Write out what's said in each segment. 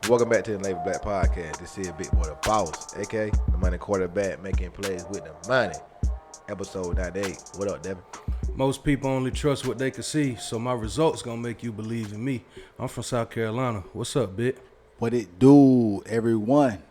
Welcome back to the Labor Black Podcast. This is Bigboy the Boss, aka the money quarterback making plays with the money. Episode 98. What up, Devin? Most people only trust what they can see, so my results gonna make you believe in me. I'm from South Carolina. What's up, Bit? What it do, everyone?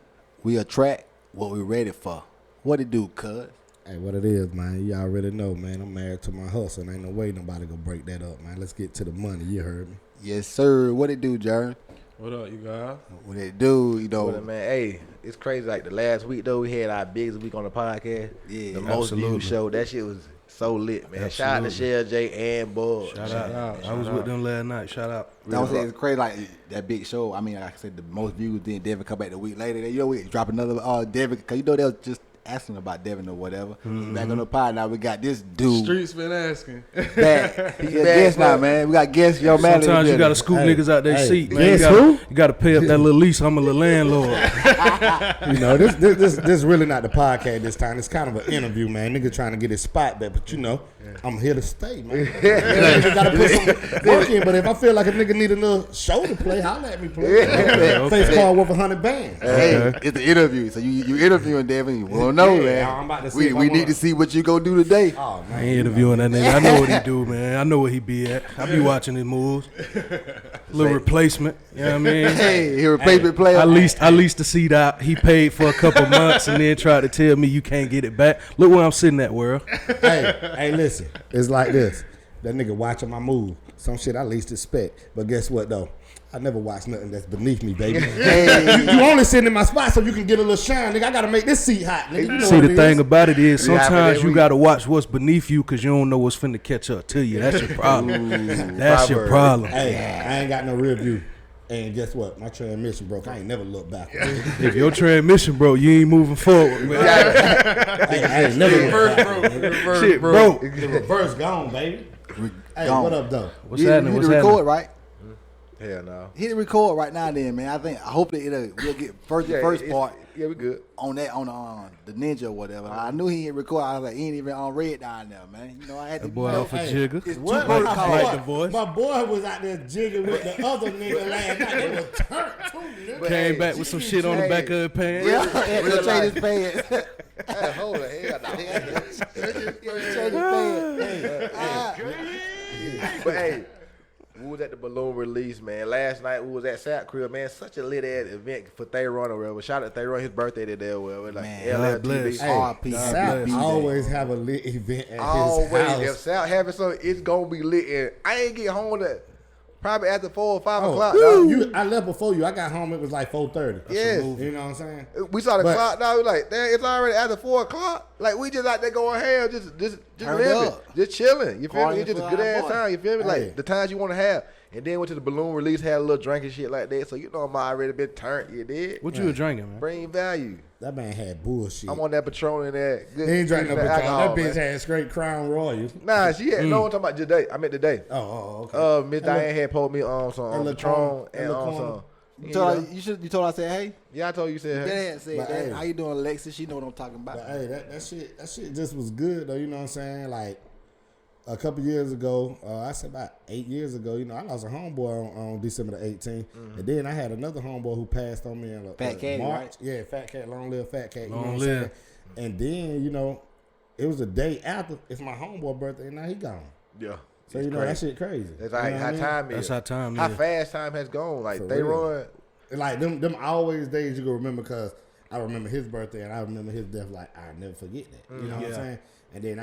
We attract what we ready for. What it do, cuz? Hey, what it is, man, you already know, man. I'm married to my hustle. Ain't no way nobody gonna break that up, man. Let's get to the money. You heard me. Yes, sir. What it do, Jared? What up, you guys? What it do, you know? What up, man? Hey, it's crazy. Like the last week, though, we had our biggest week on the podcast. Yeah, the most viewed show. That shit was so lit, man. Shout out to Shell J and Bud. Shout out. I was with them last night. Shout out. I was saying it's crazy, like that big show. I mean, like I said, the most views. Then Devin come back the week later. You know, we drop another Devin, because you know they was just asking about Devin or whatever. Mm-hmm. Back on the pod now, we got this dude. Streets been asking. Back. He guest now, man. We got guests. Your man. Sometimes you gotta scoop niggas out their seat, man. Guess who? You gotta pay up that little lease. I'm a little landlord. You know, this really not the podcast this time. It's kind of an interview, man. Nigga trying to get his spot back, but you know, I'm here to stay, man. Nigga gotta put some work in, but if I feel like a nigga need a little show to play, holla at me, play. Face card worth 100 bands. Hey, it's the interview. So you interviewing Devin. You won't know, man. I'm about to see We need to see what you gonna do today. Oh, I man. ain't interviewing that nigga. I know what he do, man. I know where he be at. I be watching his moves. Little replacement. You know what I mean? Hey, he replacement player. I leased the seat out. He paid for a couple months and then tried to tell me you can't get it back. Look where I'm sitting at, world. Hey, listen. It's like this. That nigga watching my move. Some shit I least expect. But guess what, though? I never watch nothing that's beneath me, baby. Hey. You only sitting in my spot so you can get a little shine, nigga. I gotta make this seat hot, nigga. You know See, what the it thing is. about it is sometimes you gotta watch what's beneath you because you don't know what's finna catch up to you. That's your problem. That's your problem. Hey, I ain't got no rear view. And guess what? My transmission broke. I ain't never looked back. If your transmission broke, you ain't moving forward, man. I ain't never looked back. Reverse Shit broke. The reverse gone, baby. Hey, Gone. what up, though? What's happening? You What's record, happening? right? Hell no. Hit record right now, then, man. I hope that we'll get the first part Yeah, we good. on that on the Ninja or whatever. I knew he hit record. I was like, he ain't even on red down there, man. You know, I had to. That boy off a Hey, jigger. It's What? two My protocols. like the voice. My boy was out there jigging with the other nigga last night. They was turned too, nigga. Came back with some shit on the back of her pants. Yeah, had to change his pants. Hey, hold on. Hell no. Change his pants. But hey, we was at the balloon release, man. Last night we was at South Crib, man. Such a lit ass event for Theron or whatever. Shout out to Theron, his birthday today, well, like Man, God LLTV. bless. Hey, R.I.P. South Happy B-Day. always have a lit event at Always, his if house. South having something, it's gonna be lit. And I ain't get home to probably after 4 or 5 o'clock. dog. I left before you. I got home. It was like 4:30. Yes. You know what I'm saying? We saw the But- clock now. We like, damn, it's already after 4 o'clock. Like we just out there going ham, just Turn living, up. just chilling. You feel Party me? It's just a for good our ass boy. time. You feel me? Hey. Like the times you want to have. And then went to the balloon release, had a little drink and shit like that. So you know I'm already been turned. You did. What you was drinking, man? Bring value. That man had bullshit. I'm on that Patron and that. Good, He ain't drank no good Patron. alcohol, That bitch man. had straight Crown Royal. Nah, she had. No, I'm talking about today. I meant today. Oh, okay. Miss Diane had pulled me on some and Patron Laquan- and and on Laquan. some. You told her, you told her I said, hey. Yeah, I told you said. That Hey. had said But that. hey. How you doing, Alexis? She know what I'm talking about. But hey, that shit just was good though. You know what I'm saying? Like a couple years ago, I said about 8 years ago. You know, I lost a homeboy on December the 18th, and then I had another homeboy who passed on me in Fat Cat, March. right? Yeah, Fat Cat, long live Fat Cat. You know Long what I'm live. saying? And then you know, it was the day after. It's my homeboy birthday, and now he gone. Yeah. So It's you know crazy. that shit crazy. That's You how, know what how I mean? time is. That's how time How is. fast time has gone. Like For they real. run. Like them always days you gonna remember because I remember his birthday and I remember his death. Like I never forget that. You know what I'm Yeah. saying? And then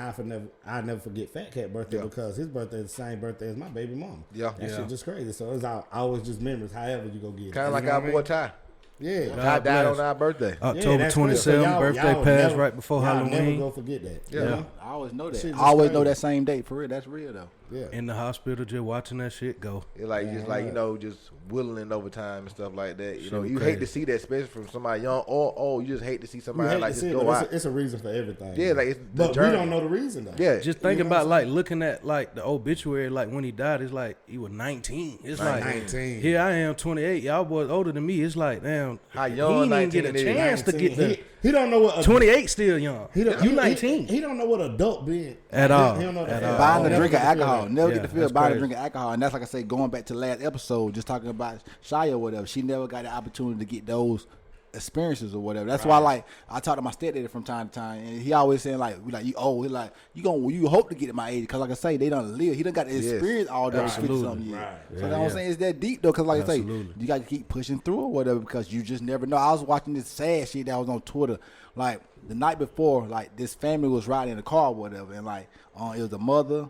I never forget Fat Cat birthday Yeah. because his birthday is the same birthday as my baby mama. Yeah. That Yeah. shit just crazy. So it's always just memories. However you go get it. Kind of You like know our what I boy mean? Ty. Yeah. Ty God died bless. on our birthday. October that's real. 27th, So y'all birthday passed never- right before y'all never Halloween. go forget that. you Yeah. know? I always know that. Shit I just always know crazy. that same date. For real, that's real though. Yeah. In the hospital, just watching that shit go. It's like just like, you Yeah. know, just whittling over time and stuff like that. You Shit know, was you crazy. hate to see that, especially from somebody young or old. You just hate to see You somebody hate like to just see it, go but out. it's a reason for everything. Yeah, like it's the but journey. we don't know the reason though. Yeah. Just You think know about what I'm like looking at like the obituary, like when he died, it's like he was 19. It's like 19. here I am 28. Y'all boys older than me. It's like damn, damn. How he young didn't even get a 19 is. chance to get the He don't know what 28 still young. You 19 He don't know what adult being at all. He don't know At that. all. Buying a drink of Never get to feel alcohol. that. Never Yeah, get to feel that's buying a crazy. drink of alcohol. And that's like I say, going back to the last episode, just talking about Shia or whatever. She never got the opportunity to get those experiences or whatever. That's why, like, I talk to my stepdaddy from time to time, and he always saying like, you old. He like, you hope to get at my age, because like I say, they don't live. He done got to experience all those 50-something years. Right. So that's what I'm saying, it's that deep though, because like I say, Absolutely. you got to keep pushing through or whatever, because you just never know. I was watching this sad shit that was on Twitter, like the night before, like this family was riding in a car or whatever, and like it was a mother,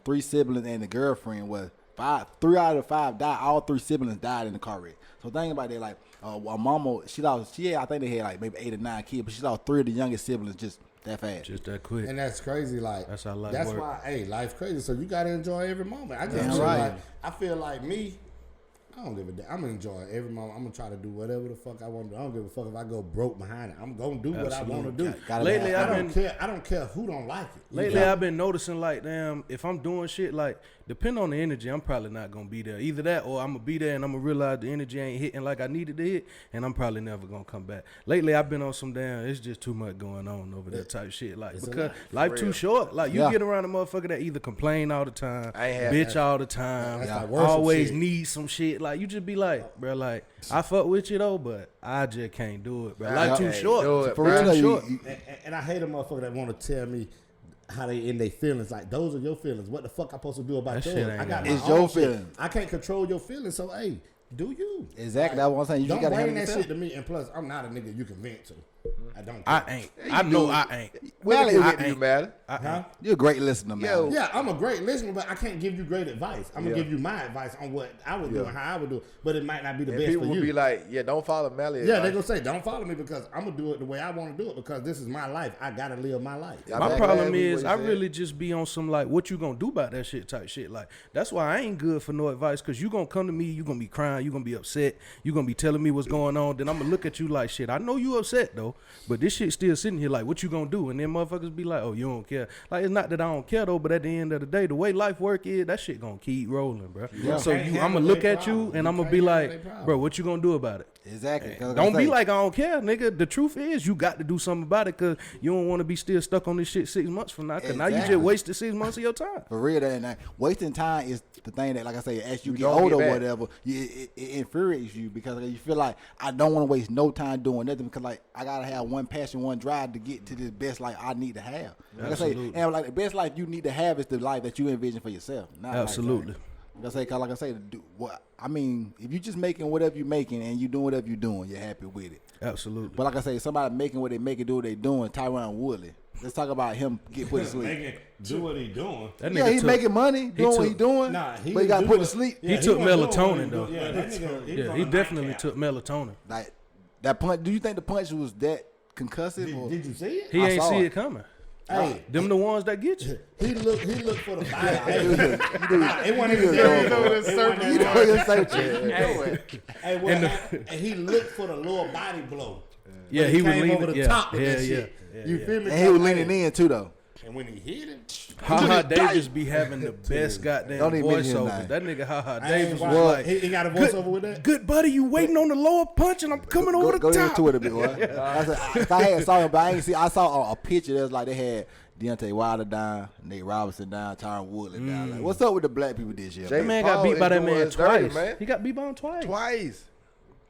3 siblings, and the girlfriend was 3 out of 5 died. All 3 siblings died in the car wreck. So think about that, like a mama, I think they had like maybe 8 or 9 kids, but she lost 3 of the youngest siblings just that fast. Just that quick. And that's crazy. Like That's how life That's work. why, hey, life's crazy. So you gotta enjoy every moment. I just Damn feel right. like I feel like me. I don't give a damn. I'm gonna enjoy every moment. I'm gonna try to do whatever the fuck I want to do. I don't give a fuck if I go broke behind it. I'm gonna do what I want to do. Lately, I I've don't been care. I don't care who don't like it. You Lately, know? I've been noticing, like, damn, if I'm doing shit, like, depending on the energy, I'm probably not going to be there. Either that or I'm going to be there and I'm going to realize the energy ain't hitting like I needed to hit, and I'm probably never going to come back. Lately, I've been on some damn, it's just too much going on over there type shit. Like, because life too short. Like, you get around a motherfucker that either complain all the time, bitch all the time, That's like worship always shit. need some shit. Like, you just be like, bro, like, I fuck with you, though, but I just can't do it, bro. Life too can't do short. it, For bro. real, Too short. And I hate a motherfucker that want to tell me how they in their feelings. Like, those are your feelings. What the fuck I supposed to do about That shit yours? ain't I got got- my It's your own shit. feelings. I can't control your feelings. So hey, do you? Exactly, that's what I'm saying. You Don't just gotta bring handle that yourself. shit to me. And plus, I'm not a nigga you can vent to. I don't. I care. ain't. I know I ain't. When did I it do you ain't. matter? Huh? You're a great listener, man. Yo. Yeah, I'm a great listener, but I can't give you great advice. I'm gonna Yeah. give you my advice on what I would do and how I would do it. But it might not be the And best people for will you. be like, yeah, don't follow Melly. Yeah, they're gonna say, don't follow me because I'm gonna do it the way I want to do it because this is my life. I gotta live my life. Yeah. My I'm problem glad is what I you said. really just be on some like what you gonna do about that shit type shit. Like that's why I ain't good for no advice, because you gonna come to me, you gonna be crying, you gonna be upset, you gonna be telling me what's going on, then I'm gonna look at you like shit. I know you upset though, but this shit still sitting here like what you gonna do? And then motherfuckers be like, oh, you don't care. Like it's not that I don't care though, but at the end of the day, the way life work is that shit gonna keep rolling, bro. Yeah. So Can't I'm handle gonna look their at you problem. and You I'm gonna can't be handle like, their problem. bro, what you gonna do about it? Exactly. 'cause Don't I be say, like I don't care, nigga. The truth is you got to do something about it, because you don't want to be still stuck on this shit 6 months from now. Because now you just Exactly. wasted 6 months of your time. for real, and wasting time is the thing that, like I say, as you get don't older get or back. whatever, it infuriates you because you feel like I don't want to waste no time doing nothing because like I gotta have one passion, one drive to get to this best life I need to have. Like I say, Absolutely. and like the best life you need to have is the life that you envision for yourself. Not like, Absolutely. Like I say, I mean, if you just making whatever you're making and you doing whatever you're doing, you're happy with it. Absolutely. But like I say, somebody making what they making, do what they doing. Tyron Woodley. Let's talk about him get put to sleep. Do what he doing. That Yeah, nigga he's took- making money, doing what took- he doing. Nah, but he got do put to what- sleep. Yeah, He took wasn't doing melatonin, what he though. do. Yeah, that nigga. Yeah, he definitely took melatonin. Like that punch. Do you think the punch was that concussive? or- Did you see it? He I ain't saw see it. it coming. Hey, Them the ones that get you. he looked for the body. You It wasn't even You there. know It what wasn't you're even saying? Hey, what happened- and he looked for the lower body blow. Yeah, But he was came leaning over the yeah, top with yeah, that yeah, shit. yeah, You yeah. feel me? And he was leaning in too, though. And when he hit him, Haha Davis be having the best goddamn Don't even mention his voiceover. name. That nigga Haha I ain't Davis was watched- like, he got a voiceover with that. good buddy, you waiting on the lower punch and I'm coming over the Go top. into it a bit, boy. I had saw him, but I ain't see. I saw a picture that was like they had Deontay Wilder down, Nate Robinson down, Tyron Woodley down. Like, what's up with the black people this year? Jay That man Paul got beat by is that doing man his dirty, twice. man. He got beat by him twice. Twice.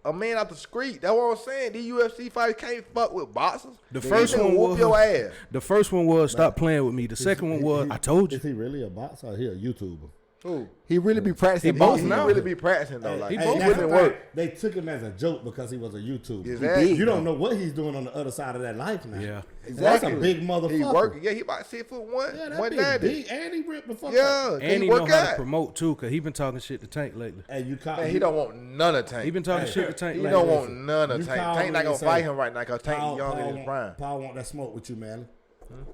A man out the street. That's what I'm saying. These UFC fighters can't fuck with boxers. The They first can one whoop was your ass. The first one was stop playing with me. The second one was I told you. Is he really a boxer or he a YouTuber? Who? He really be practicing He both boxing. He now. really be practicing though. Like He he both putting in work. They took him as a joke because he was a YouTuber. Exactly. You don't know what he's doing on the other side of that life now. Yeah. That's a big motherfucker. He working. Yeah, he about 6'1", Yeah, that 190. big. And he ripped the fuck Yeah, up. And he work know how to out. promote too, cause he been talking shit to Tank lately. Hey, you caught Man, he don't want none of Tank. He been talking shit to Tank He lately. don't want none of You Tank. call Tank me not and gonna say, fight him right now because Tank Paul, young in his prime. Paul want that smoke with you, man.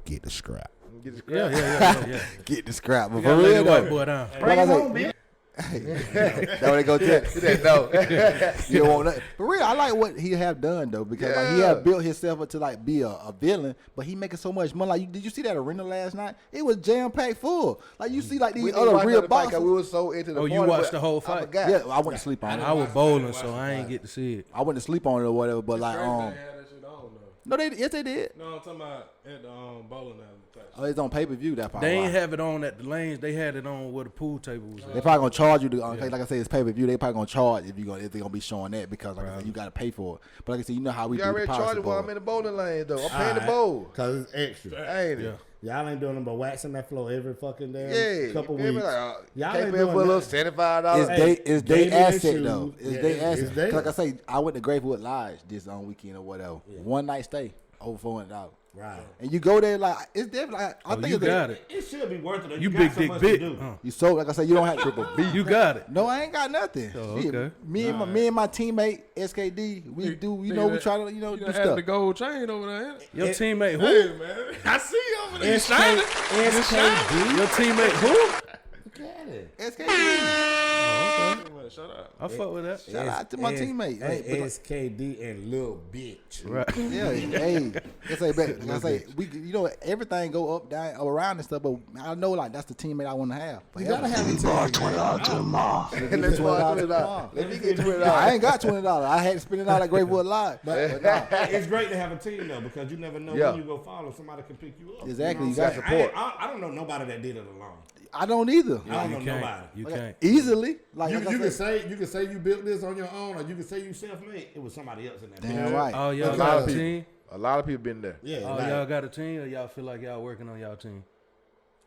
Get the scrap. Get his Yeah, crap. yeah. Get the scrap, but You for gotta lay real the white though. boy down. Like I say, That's what they go tell. He said no. You don't want nothing. For real, I like what he have done though, because like, he have built himself up to like be a villain, but he making so much money. Like, did you see that arena last night? It was jam packed full. Like you see like these other real boxers. We were so into the Oh, party, you watched but the whole I fight? forgot. Yeah, I went to sleep on it. I was bowling, so I ain't get to see it. I went to sleep on it or whatever, but like Straight they had that shit on though. no, yes they did. No, I'm talking about at the bowling alley. Oh, it's on pay per view. That probably They why. ain't have it on at the lanes. They had it on where the pool table was. They probably gonna charge you to, like I said, it's pay per view. They probably gonna charge if they gonna be showing that because like I said, you gotta pay for it. But like I said, you know how we You do already the charged policy it while I'm board. in the bowling lane, though. I'm paying the bowl. Cause it's extra. Ain't it? Y'all ain't doing them but waxing that floor every fucking damn Yeah. couple you feel me? weeks. Like, Y'all can't ain't pay for a doing little nothing. $75. It's Hey, their asset shoes. though. It's Yeah, their it's asset. theirs. 'Cause like I say, I went to Grapewood Lodge this weekend or whatever. One night stay, over $400. Right. And you go there like it's definitely. I think You it's got it. It should be worth it. You got big so dick much big. to do. You so like I said, you don't have triple B. You got it. No, I ain't got nothing. Oh, Shit, okay. Me and my teammate SKD, we do. You know, we try to You do done had stuff. the gold chain over there. ain't it? Your teammate who? Hey man, I see you over there. You shining. SKD. Your teammate who? SKD. Man, shut up. I fuck with that. Shout out to my teammate. Hey, but like- SKD and little bitch. Right. Yeah, hey, I say, we, you know, everything go up, down, around and stuff. But I know, like that's the teammate I want to have. You gotta have a team. Let's borrow $20. Let me get $20. I ain't got $20. I had to spend it all at Grapewood Live. But nah, It's great to have a team though because you never know Yeah. when you go follow somebody can pick you up. Exactly, You you know what got I'm saying? support. I don't know nobody that did it alone. I don't either. I don't You know can't. nobody. You Like, can't. easily. Like You, like I you said, can say you built this on your own, or you can say you self-made. It was somebody else in that. damn business. right. Oh, y'all A lot got of a people. team? A lot of people been there. Yeah, Oh, like, y'all got a team, or y'all feel like y'all working on y'all team?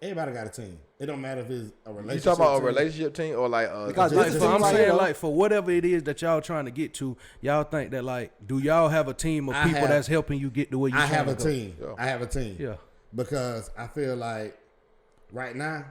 everybody got a team. It don't matter if it's a You relationship. talking about a team. relationship team or like Because Like, this so is I'm like, saying, you know, like, for whatever it is that y'all trying to get to, y'all think that, like, do y'all have a team of I people have- that's helping you get to where you I trying have to a go? team. Yeah. I have a team. Yeah. Because I feel like right now,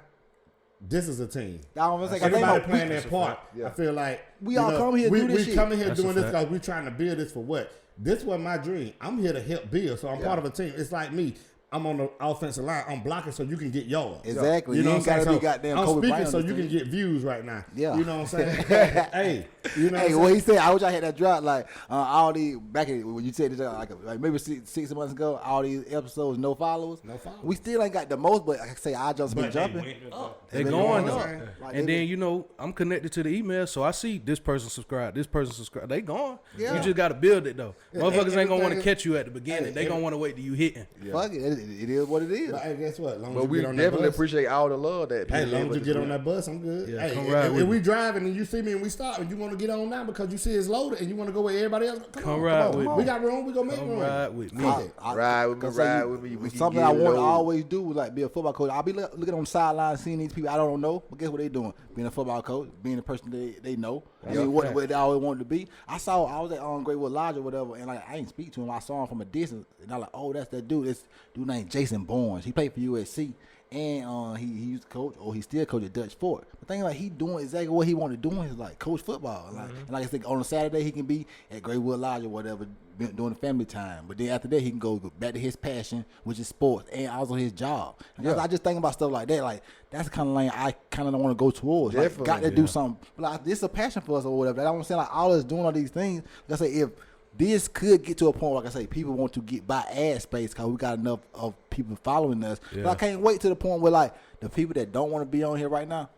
this is a team. I was gonna say, 'cause they Everybody know playing we- their part. Yeah. I feel like We all come here to do this we shit. coming here That's doing a this fact. because we trying to build this for what? This was my dream. I'm here to help build, so I'm part of a team. It's like me. I'm on the offensive line. I'm blocking so you can get yours. Exactly. You what ain't I'm saying? gotta be So goddamn I'm Kobe speaking Bryant so on you this can thing. get views right now. Yeah. You know what I'm saying? Hey, you know Hey, what what I'm he said, I wish I had that drop. Like all these back in, when you said this, like maybe 6 months ago, all these episodes, no followers. No followers. We still ain't got the most, but like I say, our jumps been But jumping. they went up. They been going going up. up. Like, And they then, you know, I'm connected to the email, so I see this person subscribe, this person subscribe. They going. Yeah. You just got to build it, though. Motherfuckers ain't going to want to everything- catch you at the beginning. Hey, They going to want to wait till you hitting. Fuck it, it is what it is. But hey, guess what? Long as But you we get on that definitely bus, appreciate all the love that hey, people long give as you us get this on week. that bus, I'm good. Yeah, Hey, come ride if with we me. driving and you see me and we stop and you want to get on now because you see it's loaded and you want to go where everybody else, Come ride with We me. got room. We gonna make Come room. ride with me. Fuck it. Ride with me, 'cause ride say with me. We can something get I it want to low. always do is like be a football coach. I'll be looking on the sideline, seeing these people I don't know, but guess what they doing? Being a football coach, being the person they know. I mean, what they always wanted to be. I was at Greatwood Lodge or whatever, and like I didn't speak to him. I saw him from a distance, and I was like, oh, that's that dude. This dude named Jason Barnes. He played for USC. And he used to coach, or he still coach at Dutch Fort. The thing like he doing exactly what he wanted to do is like coach football. Like, and like I said, on a Saturday he can be at Greatwood Lodge or whatever during the family time. But then after that he can go back to his passion, which is sports, and also his job. And I just think about stuff like that. Like that's the kind of lane I kind of don't want to go towards. Like, Definitely, got to do something. Like this is a passion for us or whatever. That's what I'm saying. Like all us doing all these things. Like I say, if this could get to a point, like I say, people want to get by ad space because we got enough of people following us. Yeah. But I can't wait to the point where like the people that don't want to be on here right now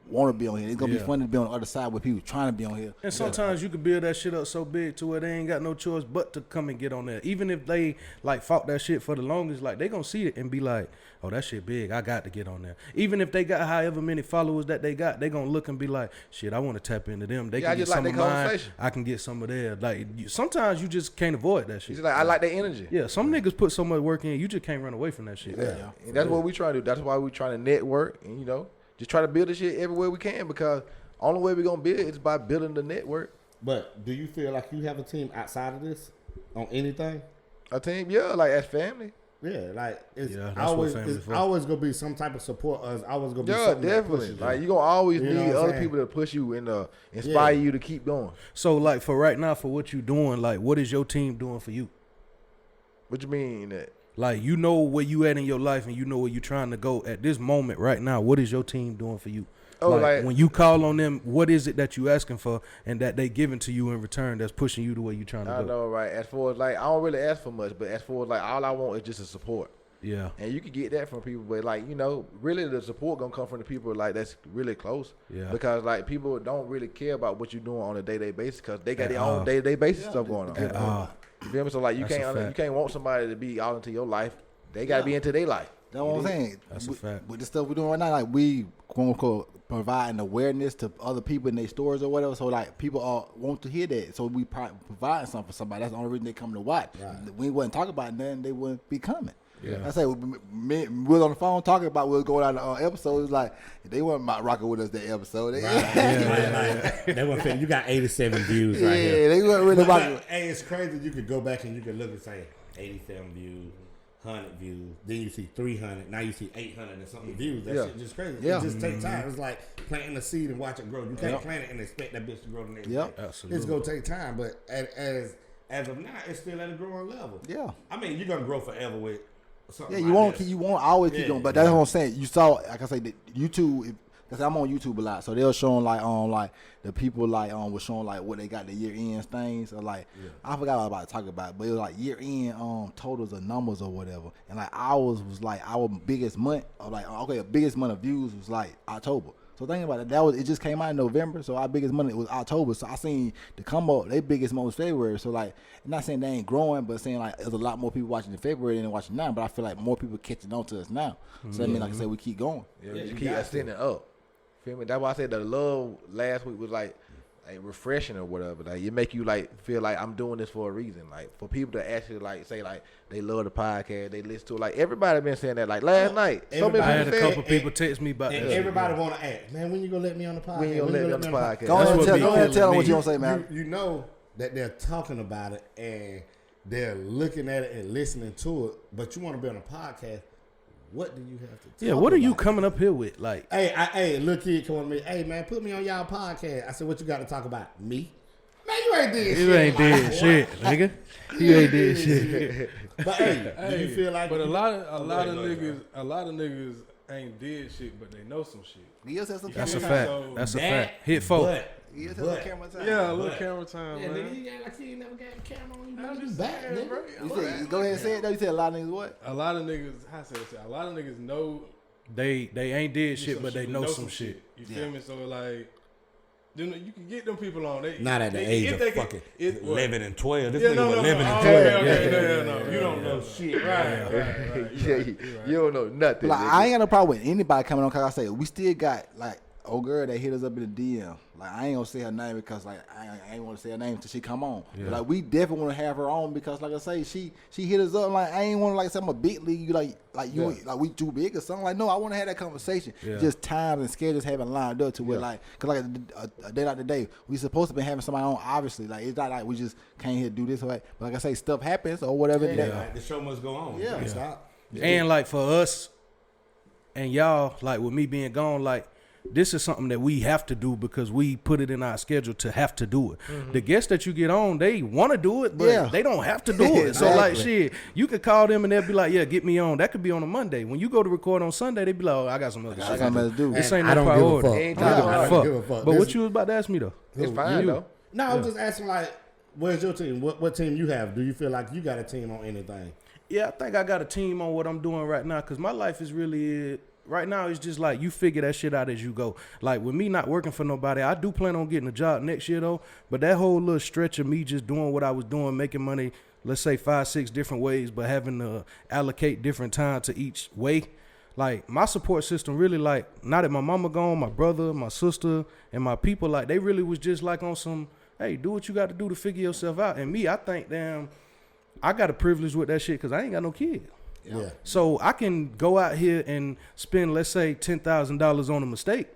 want to be on here. It's gonna be Yeah. funny to be on the other side with people trying to be on here. And sometimes you could build that shit up so big to where they ain't got no choice but to come and get on there. Even if they like fought that shit for the longest, like they gonna see it and be like, oh, that shit big. I got to get on there. Even if they got however many followers that they got, they gonna look and be like, shit, I want to tap into them. They Yeah, I can get just like some their of mine. conversation. I can get some of theirs. Like sometimes you just can't avoid that shit. He's like, I like their energy. Yeah, some niggas put so much work in, you just can't run away from that shit. Yeah. And that's what we try to do. That's why we trying to network and, you know, just try to build this shit everywhere we can because only way we're going to build is by building the network. But do you feel like you have a team outside of this on anything? A team, yeah, like as family. Yeah, like it's Yeah, that's what family's it's for. always gonna be some type of support. Always gonna be Yeah, something that definitely. pushes you. Like, you're going to always You know need what I'm other saying? people to push you and inspire Yeah. you to keep going. So like for right now, for what you doing, like what is your team doing for you? What you mean that? Like you know where you at in your life and you know where you trying to go at this moment right now. What is your team doing for you? Oh, like when you call on them, what is it that you asking for and that they giving to you in return that's pushing you the way you trying to go? I know, right? As far as like, I don't really ask for much, but as far as like, all I want is just a support. Yeah. And you can get that from people, but like, you know, really the support gonna come from the people like that's really close. Yeah. Because like people don't really care about what you're doing on a day-to-day basis because they got their own day-to-day basis stuff going on. You feel me? So like you can't want somebody to be all into your life. They gotta be into their life. That's what I'm saying. That's a fact. With the stuff we're doing right now, like we quote unquote providing awareness to other people in their stores or whatever. So like people want to hear that. So we providing something for somebody. That's the only reason they come to watch. Right. We wouldn't talk about nothing, they wouldn't be coming. Yeah. I say we was on the phone talking about we was going out on episodes. Like they weren't rocking with us that episode. Right. They weren't feeling. You got 87 views right here. Yeah, they weren't really rocking. Hey, it's crazy. You could go back and you could look and say 87 views. 100 views, then you see 300, now you see 800 and something views. That shit just crazy. It just takes time. It's like planting a seed and watch it grow. You can't plant it and expect that bitch to grow the next day. Absolutely. It's gonna take time, but as of now, it's still at a growing level. Yeah, I mean, you're gonna grow forever with something. Yeah, you won't always keep going, but that's what I'm saying. You saw, like I say, that YouTube. Cause I'm on YouTube a lot, so they're showing like the people like was showing like what they got the year end things or like I forgot what I was about to talk about, but it was like year end totals of numbers or whatever, and like ours was like our biggest month of like biggest month of views was like October. So thinking about it, it just came out in November, so our biggest month was October. So I seen the come up, their biggest month was February. So like, I'm not saying they ain't growing, but saying like there's a lot more people watching in February than watching now. But I feel like more people catching on to us now. So I mean, like I said, we keep going. Yeah, you keep extending up. Feel me? That's why I said the love last week was like refreshing or whatever. Like it make you like feel like I'm doing this for a reason. Like for people to actually like say like they love the podcast, they listen to it. Like everybody been saying that. Like last night, so many I had people a said, couple people text me about and that. everybody want to ask, man, when you gonna let me on the podcast? When you gonna let me on the podcast? Go ahead and tell them what me. you gonna say, man. You know that they're talking about it and they're looking at it and listening to it, but you want to be on a podcast. What do you have to talk Yeah, what are you about? coming up here with? Like, Hey, little kid come on to me. Hey, man, put me on y'all podcast. I said, what you got to talk about? Me? Man, you ain't did shit. you ain't did shit, nigga. You ain't did shit. But hey, do you feel like? But a lot of niggas ain't did shit, but they know some shit. That's a fact. That's a fact. Hit folk. You just have camera time. Yeah, a little camera time, Yeah, man. nigga, you act like you ain't never got a camera on you. I'm Nigga, just you back, saying, nigga. bro. You said, go ahead and say it though. You said a lot of niggas what? A lot of niggas, how say it? A lot of niggas know They ain't did shit, some but they shit, know some shit. You feel me? So like, then you can get them people on. They Not at the age if of they can- fucking it- what? 11 and 12. This Yeah, nigga no, was no, 11 no. and Oh, 12. okay, you don't know shit. Right. You don't know nothing. Like nigga. I ain't got no problem with anybody coming on. Cause I say we still got like old girl that hit us up in the DM. Like I ain't gonna say her name because like I ain't want to say her name until she come on. But like we definitely want to have her on because like I say she hit us up like I ain't want to like say I'm a big league. You like you like we too big or something. Like no, I want to have that conversation. Just times and schedules haven't lined up to where like cause like a day like today we supposed to be having somebody on. Obviously like it's not like we just came here to do this or that. But like I say stuff happens or whatever. Like, the show must go on. Yeah. You can't stop. And like for us and y'all, like with me being gone, like this is something that we have to do because we put it in our schedule to have to do it. The guests that you get on, they want to do it, but they don't have to do it. So like shit, you could call them and they'll be like, yeah, get me on. That could be on a Monday. When you go to record on Sunday, they be like, oh, I got some other shit. Something to do. This ain't I no don't give a priority. fuck. I don't give a fuck. But what you was about to ask me though? It's fine though. No, I'm just asking like, where's your team? What team you have? Do you feel like you got a team on anything? Yeah, I think I got a team on what I'm doing right now because my life is really right now. It's just like you figure that shit out as you go. Like with me not working for nobody, I do plan on getting a job next year though. But that whole little stretch of me just doing what I was doing, making money, let's say 5-6 different ways, but having to allocate different time to each way. Like my support system really like now that my mama gone, my brother, my sister, and my people, like they really was just like on some, hey, do what you got to do to figure yourself out. And me, I think damn, I got a privilege with that shit because I ain't got no kid. Yeah. So I can go out here and spend, let's say, $10,000 on a mistake.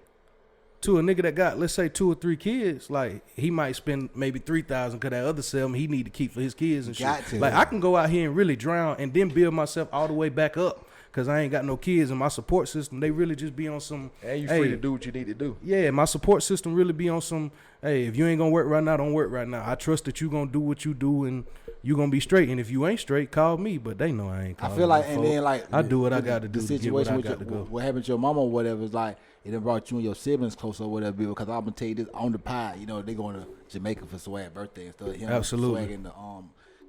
To a nigga that got, let's say, 2 or 3 kids, like he might spend maybe $3,000 because that other 7 he need to keep for his kids and shit. Got to. Like I can go out here and really drown and then build myself all the way back up. because I ain't got no kids, and my support system, they really just be on some. And you free to do what you need to do. Yeah, my support system really be on some, hey, if you ain't gonna work right now, don't work right now. I trust that you gonna do what you do and you gonna be straight. And if you ain't straight, call me. But they know I ain't calling. I feel like, no and folk. then like I do what I the- got to do the to get what I situation got with to your, go. what happened to your mama or whatever is like it done brought you and your siblings closer or whatever. Because I'm gonna tell you this on the pod, you know, they going to Jamaica for Swag birthday and stuff. Him Absolutely. Swag in the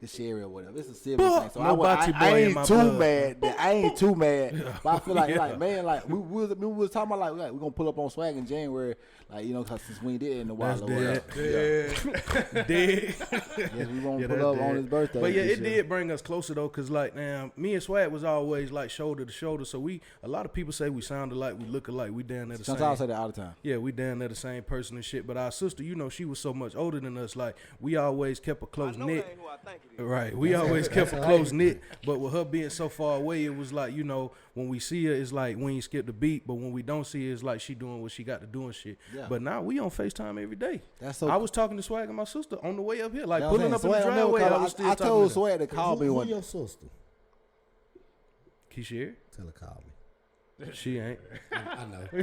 Sherry or whatever. It's a sibling thing. So No Bocce I boy in my ain't too blood. mad. I ain't too mad. But I feel like, Yeah. like man, like we was talking about like we gonna pull up on Swag in January, like you know, cause since we ain't did it in a while. That's or whatever. dead. Dead. Yes, we gonna Yeah, pull that's up dead. on his birthday. But yeah, this it year. did bring us closer though, cause like now me and Swag was always like shoulder to shoulder. So a lot of people say we sound alike, we look alike, we down there the Sometimes I same. say that all the time. Yeah, we down there the same person and shit. But our sister, you know, she was so much older than us. Like we always kept a close knit. Right, we always kept a close knit. But with her being so far away, it was like, you know, when we see her, it's like we ain't skip the beat. But when we don't see her, it's like she doing what she got to do and shit. Yeah. But now we on FaceTime every day. That's so. I was talking to Swag and my sister on the way up here, like You know what pulling I'm up in the saying? Swag never driveway. I called- was still I talking told to her. Swag to call me Who one. your sister? Keisha, Tell her call me. she ain't. I know. I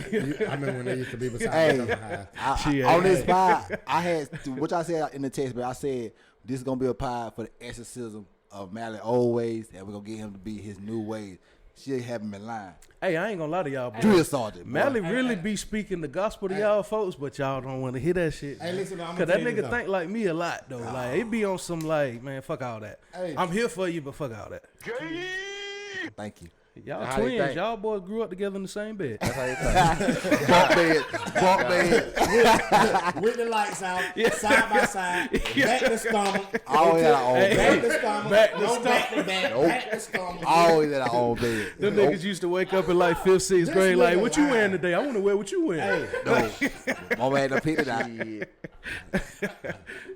remember when they used to be beside Hey, each other. She on ain't. this pod, I had which I said in the text, but I said this is gonna be a pod for the exorcism of Mally old ways, and we're gonna get him to be his new ways. She have him in line. Hey, I ain't gonna lie to y'all, boy. Drill sergeant. boy. Mally really be speaking the gospel to y'all folks, but y'all don't want to hear that shit. Hey, listen, I'm Cause that nigga think like me a lot though. Like it be on some like, man, fuck all that. Hey. I'm here for you, but fuck all that. Thank you. Y'all How they twins, think? y'all boys grew up together in the same bed. That's how you think. Bump bed. with the lights out, side by side, back to stomach, Always at our own Hey. back bed. to stomach, Back to no stomach. back to back, back to stomach. Always at our own bed. Them niggas used to wake up in like 5th, 6th This grade, like, nigga what you lying. wearing today? I want to wear what you wearing. No, mama had to pick it out.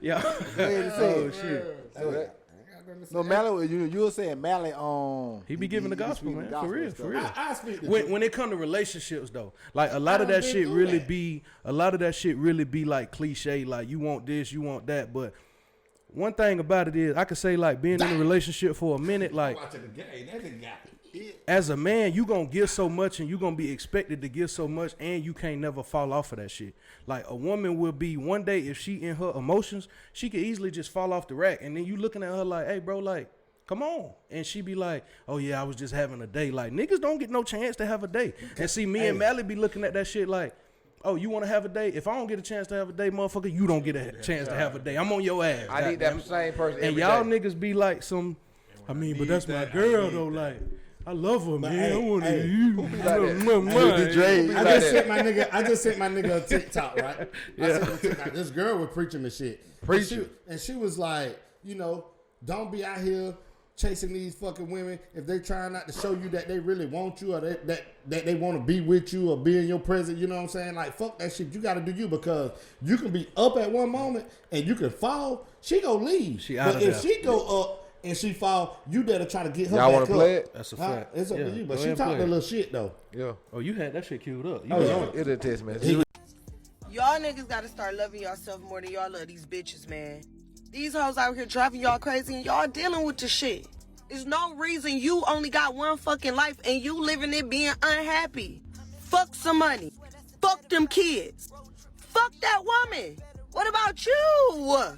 Yeah. Oh shit. No, Mally, you were saying Mally He be giving the gospel, speaking man. For real, and for stuff. real. I speak the When it come to relationships though, like a lot of that shit really be like cliche, like you want this, you want that. But one thing about it is I could say like being in a relationship for a minute, like watching the game. That's a guy. as a man, you gonna give so much and you gonna be expected to give so much, and you can't never fall off of that shit. Like a woman will be one day, if she in her emotions, she could easily just fall off the rack, and then you looking at her like, hey bro, like come on. And she be like, oh yeah, I was just having a day. Like niggas don't get no chance to have a day. And see, me and Mally be looking at that shit like, oh, you want to have a day? If I don't get a chance to have a day, motherfucker, you don't get a chance to have a day. I'm on your ass. I need goddamn. that same person And every y'all day. niggas be like some, I mean, but that's my girl though. Like, I love her, man. hey, I want to hey, you. like that? Dre. I just sent my nigga a TikTok, right? I sent him a TikTok. This girl was preaching the shit. Preaching. And she was like, you know, don't be out here chasing these fucking women if they trying not to show you that they really want you or that they want to be with you or be in your presence. You know what I'm saying? Like, fuck that shit. You got to do you, because you can be up at one moment and you can fall. She go leave. She out but of if there. she go up and she fall, you better try to get her Y'all back want up. to play it? That's a Huh? fact. It's up Yeah, to you. go But she ahead and talked play a it. little shit, though. Yeah. Oh, you had that shit queued up. You Oh, was yeah. on it. It's a test message. Y'all niggas gotta start loving yourself more than y'all love these bitches, man. These hoes out here driving y'all crazy and y'all dealing with the shit. There's no reason you only got one fucking life and you living it being unhappy. Fuck some money. Fuck them kids. Fuck that woman. What about you?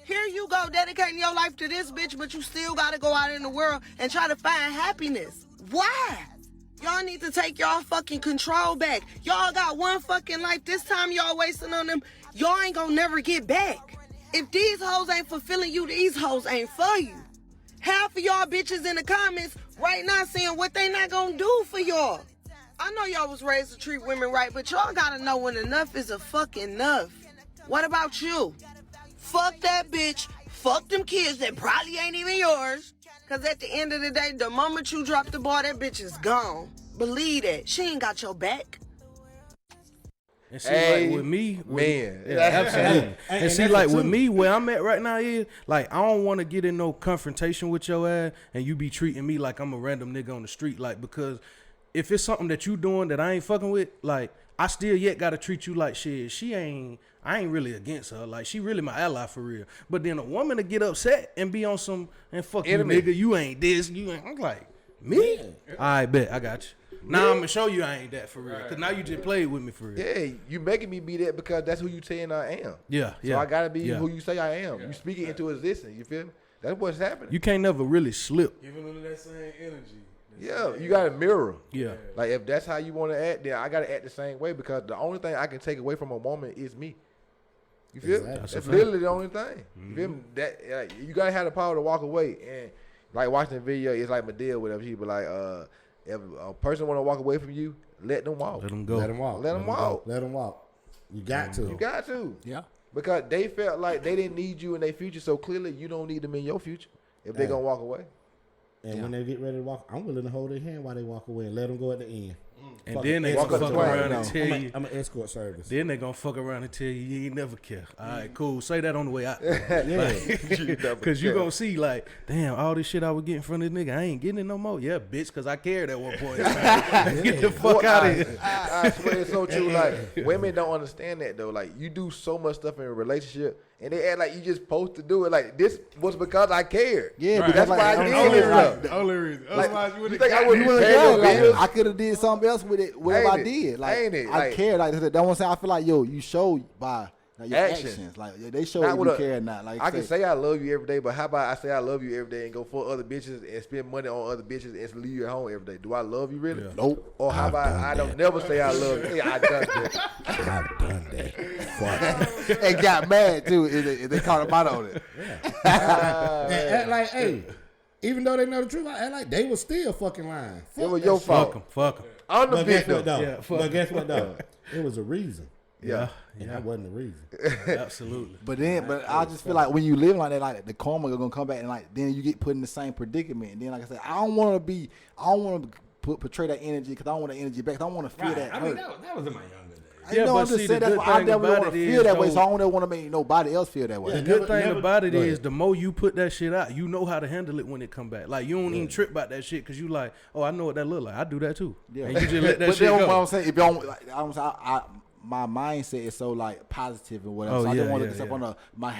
Here you go dedicating your life to this bitch, but you still gotta go out in the world and try to find happiness. Why? Y'all need to take y'all fucking control back. Y'all got one fucking life. This time y'all wasting on them, y'all ain't gonna never get back. If these hoes ain't fulfilling you, these hoes ain't for you. Half of y'all bitches in the comments right now saying what they not gonna do for y'all. I know y'all was raised to treat women right, but y'all gotta know when enough is a fucking enough. What about you? Fuck that bitch. Fuck them kids that probably ain't even yours. Cause at the end of the day, the moment you drop the ball, that bitch is gone. Believe that. She ain't got your back. And see, like with me, man. yeah, absolutely. And And see, that's like the with truth. me, where I'm at right now is like I don't want to get in no confrontation with your ass, and you be treating me like I'm a random nigga on the street, like because if it's something that you doing that I ain't fucking with, like I still yet gotta treat you like shit. I ain't really against her, like she really my ally for real. But then a woman to get upset and be on some and fuck Enemy. you nigga, you ain't this, you ain't. I'm like, Me? Yeah. I bet. I got you. Now I'm gonna show you I ain't that for real. Cause now you just played with me for real. Yeah, you making me be that because that's who you saying I am. Yeah. So I gotta be who you say I am. Yeah. You speak it into existence. You feel me? That's what's happening. You can't never really slip. Even under that same energy. Yeah, you got to mirror. Yeah. Like if that's how you want to act, then I got to act the same way because the only thing I can take away from a woman is me. You feel me? Exactly. That's literally the only thing. You feel me? That you gotta have the power to walk away. And like watching the video, it's like Madea, whatever. She be like, if a person want to walk away from you, let them walk. Let them go. Let them walk. Let them walk. Let them walk. You got to. You got to. Yeah. Because they felt like they didn't need you in their future, so clearly you don't need them in your future if they Hey. gonna walk away. And when they get ready to walk, I'm willing to hold their hand while they walk away and let them go at the end. And Fuck then it. they Walk gonna up fuck to around the and tell you. I'm an escort service. Then they gonna fuck around and tell you you ain't never care. All right, cool. Say that on the way out. Yeah. Cause you gonna see like, damn, all this shit I was getting from this nigga, I ain't getting it no more. Yeah, bitch, cause I cared at one point. Get the fuck Boy, out of here. I swear it's so true. Like women don't understand that though. Like you do so much stuff in a relationship, and they act like you just supposed to do it. Like this was because I cared. Yeah, Right. because That's why I like, did I'm this saying, stuff. The only reason. Like, Otherwise, you you wouldn't think I got wouldn't me. pay yeah, your like, bills? I could have did something else with it, whatever I Ain't it? did. Like Ain't it? I Like- cared. Like that's what I'm saying. I feel like you show by your Action. actions. Like they show Not that with you a- care or not. Like I can say I love you every day, but how about I say I love you every day and go for other bitches and spend money on other bitches and leave you at home every day? Do I love you really? Yeah. nope. Or how about I don't never say I love you? Yeah, I done that. I've done that. Fuck. And got mad too if they caught him out on it. And act like, hey, even though they know the truth, I act like they was still fucking lying. It was that your shit. fault. Fuck 'em, fuck 'em. I'm the But guess what victim. though? Yeah, fuck But guess what though? It was a reason. Yeah. And that wasn't the reason. Absolutely. But I just feel like when you live like that, like the karma gonna come back and like then you get put in the same predicament. And then like I said, I don't want to portray that energy because I don't want the energy back. I don't want to feel Right. that I mean, hurt. that was in my younger days. You Yeah, know, but I'm just see, saying the that's good why I thing never want about to it feel is, that way. though- So I don't ever want to make nobody else feel that way. The Never- good thing never- about it go is ahead. the more you put that shit out, you know how to handle it when it come back. Like you don't even trip about that shit because you like, oh, I know what that look like. I do that too. Yeah. And you just let that But shit then what go. I'm saying, if you don't, like, my mindset is so like positive and whatever. Oh, so I yeah, just want to yeah, get stuff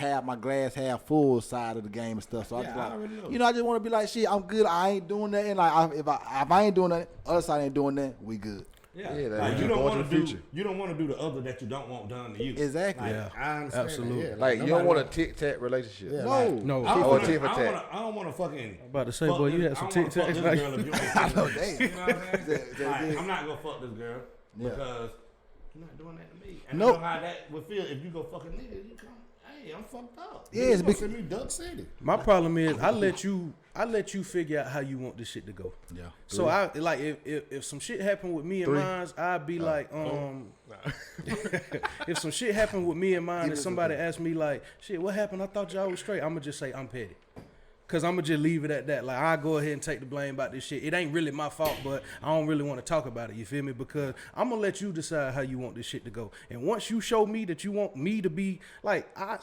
yeah. on my glass half full side of the game and stuff. So I Yeah, just I like, already know. you know, I just want to be like, shit, I'm good. I ain't doing nothing. Like if I ain't doing nothing, other side ain't doing nothing, we good. Yeah, Yeah, that like is you don't going want to to the do future. you don't want to do the other that you don't want done to you. Exactly. Like, Yeah, I understand absolutely. That. Yeah, Like you nobody don't want a want- tic-tac relationship. Yeah, No. like, No. I don't Or wanna- tit for I don't tat. wanna- I don't want to fucking. I'm about to say, fuck boy, you this- had some I don't wanna tic-tacs fuck this like- girl if you ain't I know, fucking damn. her. You know what I'm saying? That- Like, I'm not gonna fuck this girl Yeah. because you're not doing that to me. And Nope. I know how that would feel if you go fucking nigga. You come, hey, I'm fucked up. Yeah, you it's gonna bec- send me Duck City. My problem is I let you figure out how you want this shit to go. Yeah. So I like if some shit happened with me and mine, I'd be like, if some shit happened with me and mine and somebody asked me like, shit, what happened? I thought y'all was straight. I'ma just say I'm petty. Cause I'ma just leave it at that. Like I go ahead and take the blame about this shit. It ain't really my fault, but I don't really want to talk about it. You feel me? Because I'm gonna let you decide how you want this shit to go. And once you show me that you want me to be like, I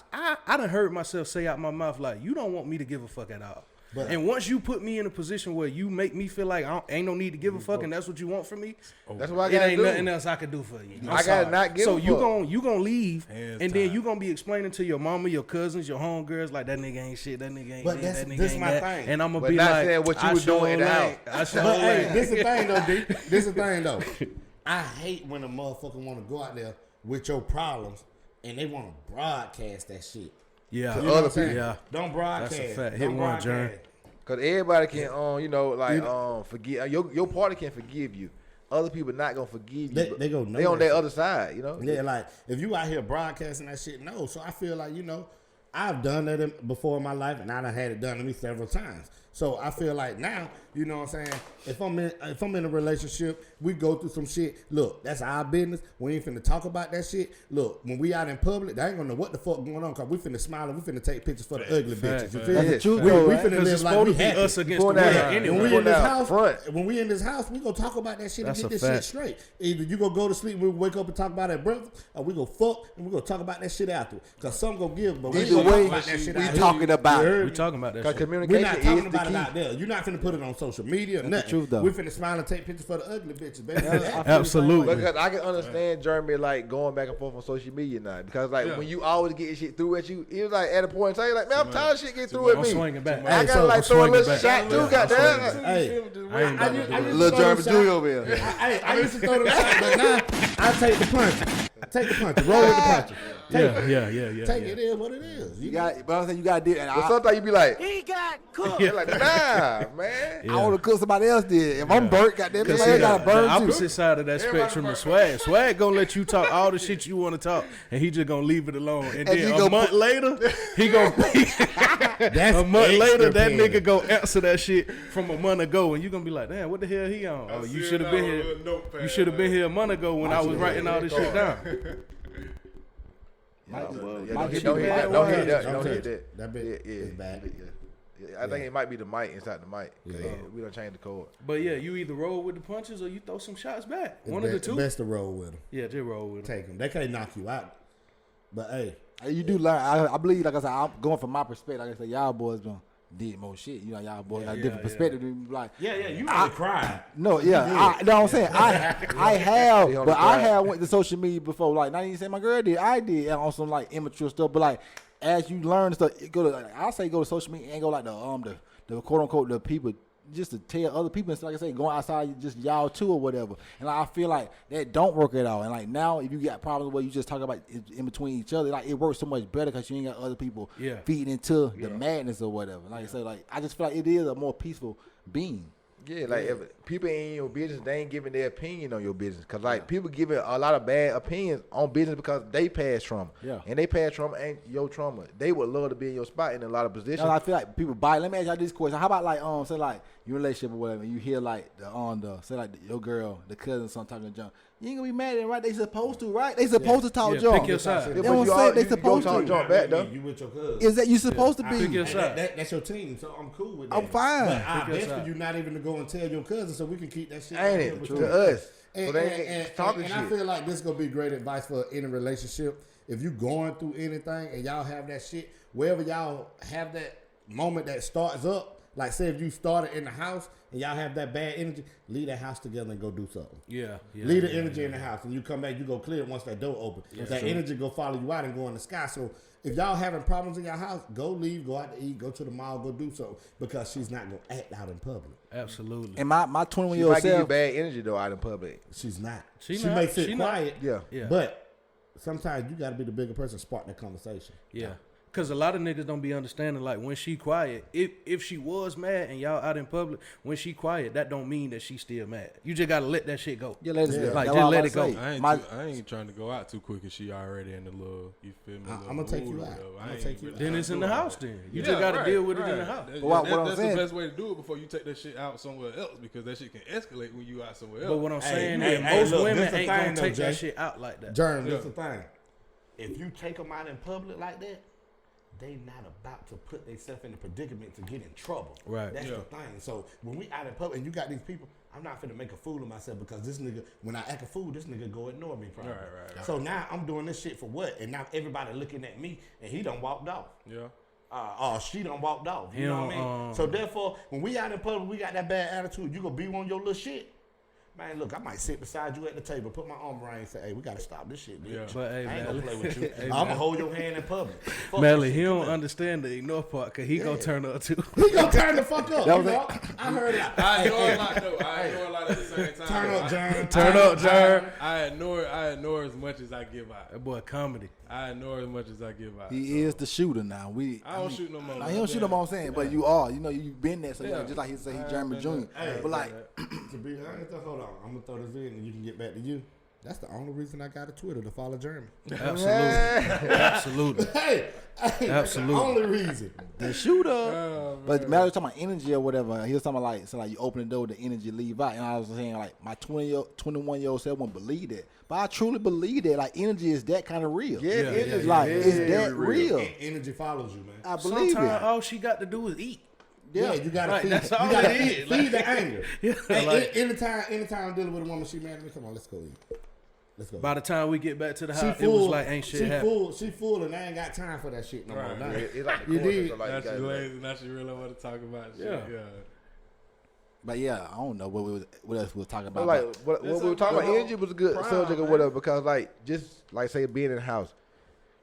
done heard myself say out my mouth like, you don't want me to give a fuck at all. But- and once you put me in a position where you make me feel like ain't no need to give a fuck, and that's what you want from me, That's what I it gotta ain't do. nothing else I can do for you. I'm I gotta sorry. not give so a you fuck. you gonna leave, Hands and then tied. you gonna be explaining to your mama, your cousins, your homegirls like that nigga ain't shit, that nigga ain't But this, that's- that nigga this ain't my that, thing. and I'm gonna But be not like, saying what you I was doing in the sure house. ain't. I sure But hey, ain't. this the thing though, D. This the thing though. I hate when a motherfucker want to go out there with your problems and they want to broadcast that shit. Yeah, To You know what other I'm saying? people. Yeah. Don't broadcast. That's a fact. Hit Don't one, broadcast. Jern. Cause everybody can, you know, like forgive. Your party can forgive you. Other people not gonna forgive you. They- but they gonna know They on that their shit. other side, you know. Yeah, like if you out here broadcasting that shit, no. So I feel like, I've done that before in my life, and I done had it done to me several times. So I feel like now, you know what I'm saying? If I'm in a relationship, we go through some shit. Look, that's our business. We ain't finna talk about that shit. Look, when we out in public, they ain't gonna know what the fuck going on, cause we finna smile and we finna take pictures for the ugly bitches. You feel That's me? the truth, We though, we right? finna Because live it's like supposed we to be happy. us against the Going world out When anyway. we Going in this out house, front. when we in this house, we gonna talk about that shit That's and a get this shit fact. straight. Either you gonna go to sleep, we wake up and talk about that breakfast, or we gonna fuck and we gonna talk about that shit after. Cause some gonna give, but we ain't Either gonna way, talk about that shit we out talking here. about You it. heard We me? talking about that Cause shit. We're communication not is talking the about about it out there. You're not finna put it on social media or That's nothing. the truth, though. We finna smile and take pictures for the ugly bitches, baby. Absolutely. Because I can understand Jeremy like going back and forth on social media now. Because like when you always get shit through at you, it was like at a point in time, like, man, I'm tired of shit getting through at I'm me. swinging back. I gotta like throw a little shot too, goddamn. Hey, Little Jeremy Jr. over here. I used to throw the shot, but now I take the punch. Take the punch. Roll with the punch. Yeah. Take it is what it is. You got, but I'm saying you got to do it. But sometimes you be like, He got cooked. you're like, nah, man. I want to cook somebody else did. If I'm burnt, goddamn, Cause somebody see, got to burn the too. opposite side of that spectrum is Swag. Swag gonna let you talk all the shit you want to talk, and he just gonna leave it alone. And then you a go month later, he gonna That's a month later that petty. nigga go answer that shit from a month ago, and you gonna be like, damn, what the hell he on? Oh, you should have been here. You should have been here a month ago when I was writing all this shit down. Don't hit that. That bit is bad. Yeah, I think it might be the mic inside the mic. We don't change the chord. But yeah, you either roll with the punches or you throw some shots back. One of the two. Best to roll with them. Yeah, just roll with them. Take them. They can't knock you out. But hey, You do learn. I believe, like I said, I'm going from my perspective. Like I said, y'all boys did more shit. You know, y'all boys got a different perspective. Like, you only cried. no, yeah, I know what I'm saying. I have, but I have went to social media before. Like, not even saying my girl did. I did on some like immature stuff. But like, as you learn stuff, I say go to social media and go like the quote unquote the people, just to tell other people and stuff, like I say, going outside just y'all too or whatever. And like, I feel like that don't work at all. And like now, if you got problems where you just talk about in between each other, like it works so much better because you ain't got other people feeding into the madness or whatever. Like I say, like I just feel like it is a more peaceful being. Yeah, like if people ain't in your business, they ain't giving their opinion on your business. Cause like people giving a lot of bad opinions on business because they past trauma. Yeah. And they past trauma ain't your trauma. They would love to be in your spot in a lot of positions. I feel like people buy. Let me ask y'all this question. How about like say like your relationship or whatever, and you hear like say like your girl, the cousin, something talking to John. You ain't gonna be mad at them, right? They supposed to, right? They supposed to talk John. Pick your side. They don't say they supposed to. to. Back though. You with your cousin. Is that you supposed to be? Pick your side. That's your team, so I'm cool with that. I'm fine. But I best for you not even to go and tell your cousin, so we can keep that shit. Ain't it to us? And I feel like this is gonna be great advice for any relationship. If you going through anything and y'all have that shit, wherever y'all have that moment that starts up, like say if you started in the house and y'all have that bad energy, leave that house together and go do something. Leave the energy in the house and you come back, you go clear it once that door open. That energy go follow you out and go in the sky. So if y'all having problems in your house, go leave, go out to eat, go to the mall, go do something because she's not gonna act out in public. Absolutely. And my 21-year-old might give you self, bad energy though out in public. She's not. She may sit quiet. Yeah. But sometimes you gotta be the bigger person, spark that conversation. Yeah. Cause a lot of niggas don't be understanding like when she quiet, if she was mad and y'all out in public, when she quiet, that don't mean that she still mad. You just gotta let that shit go. Yeah, let it go. Like just let it go. I ain't trying to go out too quick if she already in the little, you feel me? I'm gonna take you out. I'm gonna take you out. Then it's in the house then. You just gotta deal with it in the house. That's the best way to do it before you take that shit out somewhere else because that shit can escalate when you out somewhere else. But what I'm saying is most women ain't gonna take that shit out like that. Jerm, that's the thing. If you take them out in public like that, they not about to put themselves in a predicament to get in trouble. Right. That's the thing. So when we out in public and you got these people, I'm not finna make a fool of myself because this nigga, when I act a fool, this nigga go ignore me probably. Right. So now I'm doing this shit for what? And now everybody looking at me and he done walked off. Yeah. She done walked off. You know what I mean? So therefore, when we out in public, we got that bad attitude. You gonna be on your little shit. Man, look, I might sit beside you at the table, put my arm around you and say, hey, we got to stop this shit, bitch. Yeah. But, hey, I ain't going to play with you. Hey, I'm going to hold your hand in public. Melly, he don't understand the ignore part because he going to turn up too. He going to turn the fuck up. I heard it. I ignore a lot, though. I ignore a lot at the same time. Turn up, John. Turn up, John. I ignore as much as I give out. That boy comedy. I ignore as much as I give out. He is the shooter now. I don't shoot no more. He don't shoot no more, I'm saying, but you are. You know, you've been there. So just like he said, he's Jeremy Jr. But like, to be honest, hold on. I'm going to throw this in and you can get back to you. That's the only reason I got a Twitter, to follow Jeremy. Absolutely. Hey, absolutely. The only reason. The shooter. But Matt was talking about energy or whatever. He was talking about like you open the door, the energy leave out. And I was saying like my 21-year-old self wouldn't believe that. But I truly believe that like energy is that kind of real. Yeah, it's like it's that real. Energy follows you, man. I believe Sometimes it. all she got to do is eat. Yeah, you gotta feed. That's all you gotta it is. feed the anger. Yeah, Hey, like, anytime I'm dealing with a woman, she mad at me. Come on, let's go eat. Let's go. By the time we get back to the She house, full, it was like ain't shit happened. She full and I ain't got time for that shit no more. Right. Nah. It's like the You corner, did. so like Now you she gotta, lazy. Now she really want to talk about shit. Yeah. Yeah. But yeah, I don't know what else we were talking But about. like what we were talking about, energy was a good Prime, subject or man. whatever, because like just like say being in the house,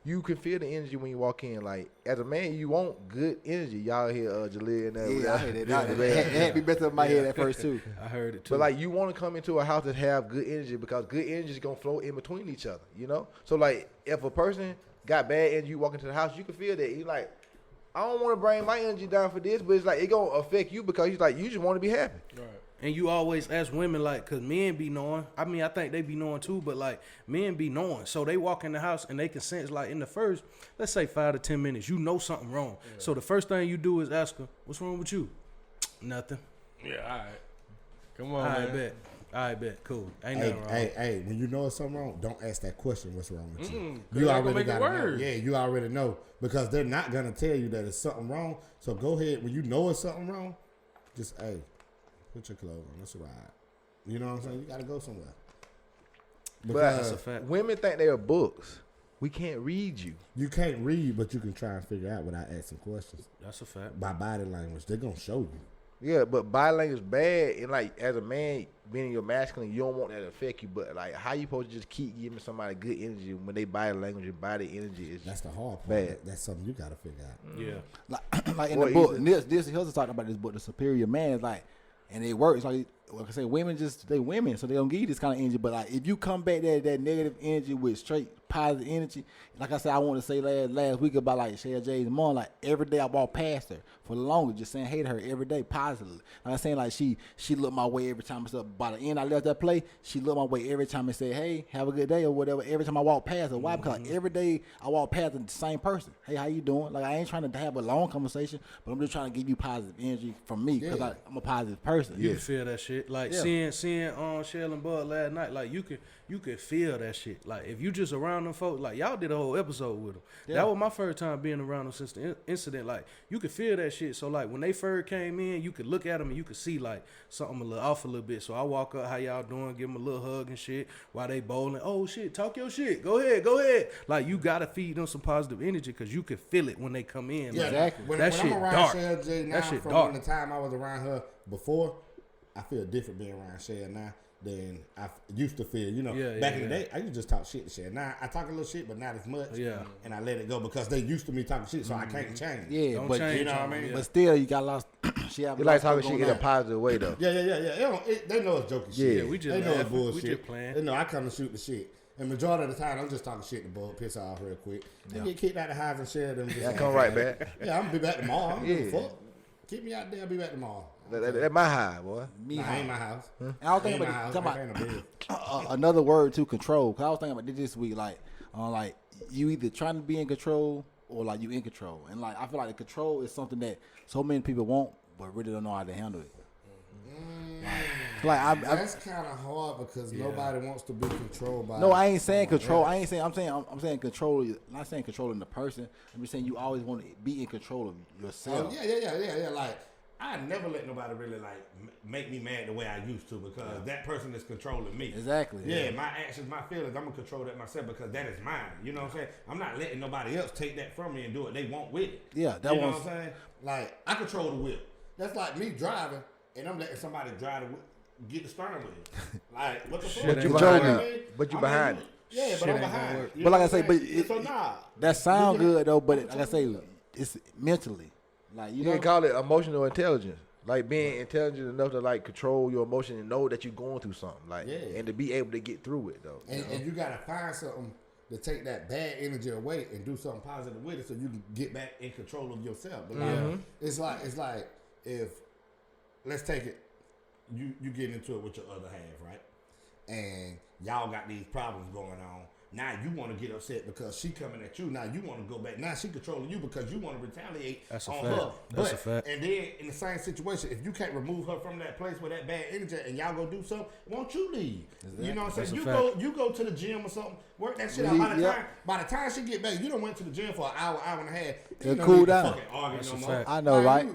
you can feel the energy when you walk in. Like as a man, you want good energy. Y'all hear Jaleel and that. yeah, I heard that. It had me messed up my head at first too. I heard it too. But like you want to come into a house that have good energy because good energy is gonna flow in between each other, you know. So like if a person got bad energy, you walk into the house, you can feel that. You like, I don't want to bring my energy down for this, but it's like it gonna affect you because you just want to be happy. Right. And you always ask women, like, because men be knowing. I mean, I think they be knowing too, but, like, men be knowing. So they walk in the house and they can sense, like, in the first, let's say 5 to 10 minutes, you know something wrong. Yeah. So the first thing you do is ask her, what's wrong with you? Nothing. Yeah, all right. Come on, I man. bet. I bet. Cool. Ain't nothing wrong. Hey, when you know it's something wrong, don't ask that question, what's wrong with you? 'cause You they gonna already make it got to know. worse. Yeah, you already know. Because they're not going to tell you that it's something wrong. So go ahead. When you know it's something wrong, just, hey, put your clothes on. Let's ride. You know what I'm saying? You got to go somewhere. But That's a fact. women think they are books. We can't read you. You can't read, but you can try and figure out without asking questions. That's a fact. By body language, they're going to show you. Yeah, but body language is bad, and like as a man, being in your masculine, you don't want that to affect you. But like, how you supposed to just keep giving somebody good energy when they body language and body energy is That's the hard part. bad. That's something you got to figure out. Yeah. Like in Or the book, either- Nipsey Hussle talked about this book, The Superior Man. It's like, and it works. Like I say, they women, so they don't give you this kind of energy. But like, if you come back that negative energy with straight positive energy, like I said, I want to say last week about like Shay J's mom. Like every day I walk past her for the longest, just saying hey to her every day positively. Like I'm saying, like she looked my way every time. So by the end I left that play, she looked my way every time and said, hey, have a good day or whatever. Every time I walk past her, why? Because like, every day I walk past the same person. Hey, how you doing? Like I ain't trying to have a long conversation, but I'm just trying to give you positive energy from me because I'm a positive person. You can feel that shit. Like seeing Shell and Bud last night, like you could feel that shit. Like if you just around them folks, like y'all did a whole episode with them. Yeah. That was my first time being around them since the incident. Like you could feel that shit. So like when they first came in, you could look at them and you could see like something a little off a little bit. So I walk up, how y'all doing? Give them a little hug and shit while they bowling. Oh shit, talk your shit. Go ahead. Like you gotta feed them some positive energy because you could feel it when they come in. Yeah, Like, exactly. When That I'm shit around dark. Shell J now, That shit from dark. the time I was around her before, I feel different being around Shell now than I used to feel. You know, back in the day, I used to just talk shit to Shell. Now I talk a little shit, but not as much. Yeah. And I let it go because they used to me talking shit, so I can't change. Yeah, Don't but change you know what I on mean? them, but still you got lost. She have You like lots of talking stuff shit in going a on. positive way though. Yeah. They know it's joking shit. Yeah, we just they know it's laughing. We bullshit. just playing. They know I come to shoot the shit. And majority of the time, I'm just talking shit to Bud, piss off real quick. They get kicked out of the house and share them. Yeah, come right back. Yeah, I'm gonna be back tomorrow. I don't give a Yeah. fuck. Keep me out there. I'll be back tomorrow. That's my high, boy. Me, Nah, how- ain't my house. And I was thinking Ain't my about, house. talking I ain't no bed. another word to control. Cause I was thinking about this week, like you either trying to be in control or like you in control. And like I feel like the control is something that so many people want, but really don't know how to handle it. Like I That's kind of hard because nobody wants to be controlled by. no, I ain't saying control. I ain't saying. I'm saying control. Not saying controlling the person. I'm just saying you always want to be in control of yourself. Oh, yeah. Like I never let nobody really like make me mad the way I used to because that person is controlling me. Exactly. Yeah, my actions, my feelings, I'm gonna control that myself because that is mine. You know what I'm saying? I'm not letting nobody else take that from me and do what they want with it. Yeah, that you know was- what I'm saying? Like I control the wheel. That's like me driving and I'm letting somebody drive the wheel, get the steering wheel. Like what the fuck? But you ain't behind gonna it. But you behind it. Yeah, Shit but I'm ain't gonna behind. work. You But know like I what say, I'm but saying? So nah. that sound You can- good though. But like I say, it's mentally. Like you You know. can call it emotional intelligence. Like being intelligent enough to like control your emotion and know that you're going through something. Like Yeah. and to be able to get through it though. And you gotta find something to take that bad energy away and do something positive with it, so you can get back in control of yourself. But like, it's like if let's take it, you get into it with your other half, right? And y'all got these problems going on. Now you want to get upset because she coming at you. Now you want to go back. Now she controlling you because you want to retaliate That's a on fact. her. That's a fact. And then in the same situation, if you can't remove her from that place with that bad energy and y'all go do something, won't you leave? You know what I'm That's saying? a You go to the gym or something, work that shit Leave, out. yep. By the time she get back, you done went to the gym for an hour and a half. It'll Ain't no cool need to down. fucking argue That's no a more. fact. I know, right?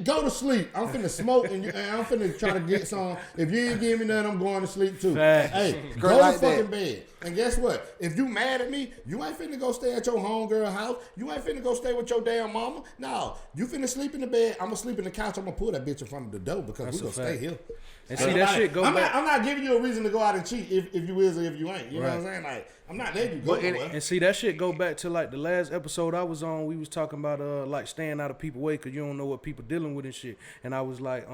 Go to sleep. I'm finna smoke and I'm finna try to get some. If you ain't give me nothing, I'm going to sleep too. Facts. Hey, go to fucking bed. And guess what? If you mad at me, you ain't finna go stay at your homegirl house. You ain't finna go stay with your damn mama. No, you finna sleep in the bed. I'm gonna sleep in the couch. I'm gonna pull that bitch in front of the door because we gonna stay here. And see that shit go back. I'm not giving you a reason to go out and cheat if you is or if you ain't. You know what I'm saying? Like, I'm not letting you go. And see that shit go back to like the last episode I was on. We was talking about like staying out of people's way because you don't know what people dealing with and shit. And I was like,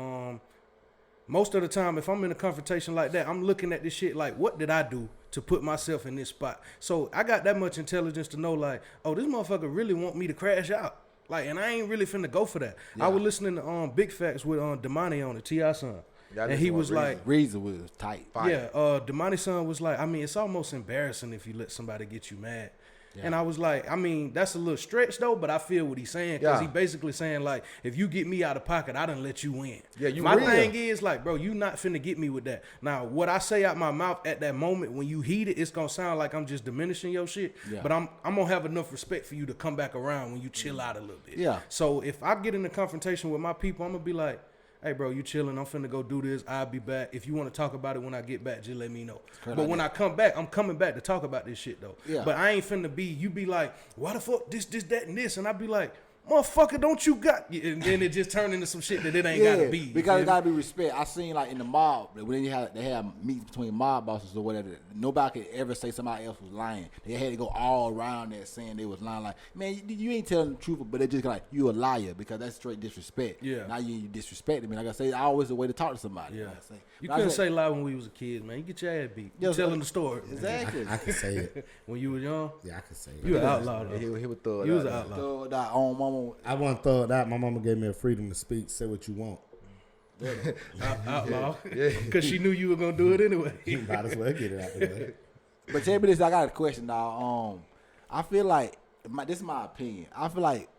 most of the time if I'm in a confrontation like that, I'm looking at this shit like, what did I do to put myself in this spot? So I got that much intelligence to know like, oh, this motherfucker really want me to crash out. Like, and I ain't really finna go for that. Yeah. I was listening to Big Facts with Damani on the T.I. son. And he was like, Reason was tight. Yeah, Damani son was like, I mean, it's almost embarrassing if you let somebody get you mad. Yeah. And I was like, I mean, that's a little stretch though, but I feel what he's saying because he basically saying like, if you get me out of pocket, I done let you in. Yeah, my thing is like, bro, you not finna get me with that. Now, what I say out my mouth at that moment when you heat it, it's gonna sound like I'm just diminishing your shit. Yeah. But I'm gonna have enough respect for you to come back around when you chill out a little bit. Yeah. So if I get in a confrontation with my people, I'm gonna be like, hey, bro, you chilling. I'm finna go do this. I'll be back. If you want to talk about it when I get back, just let me know. But when I come back, I'm coming back to talk about this shit, though. Yeah. But I ain't finna be, you be like, why the fuck this, that, and this? And I be like, motherfucker, don't you got... And then it just turned into some shit that it ain't gotta be. Because it gotta be respect. I seen like in the mob, when they had meetings between mob bosses or whatever, nobody could ever say somebody else was lying. They had to go all around there saying they was lying. Like, man, you ain't telling the truth, but they just like, you a liar because that's straight disrespect. Yeah. Now you disrespecting me. Like I say, I always a way to talk to somebody. Yeah. Like you couldn't say lie when we was a kid, man. You get your ass beat. You telling the story. Exactly. I can say it. When you was young? Yeah, I can say it. You an outlaw, though. He was thug. You was an outlaw. Mama. I wasn't thugged out. My mama gave me a freedom to speak. Say what you want. Outlaw. Because she knew you were going to do it anyway. You might as well get it out the way. But tell me this, I got a question now. I feel like, this is my opinion. I feel like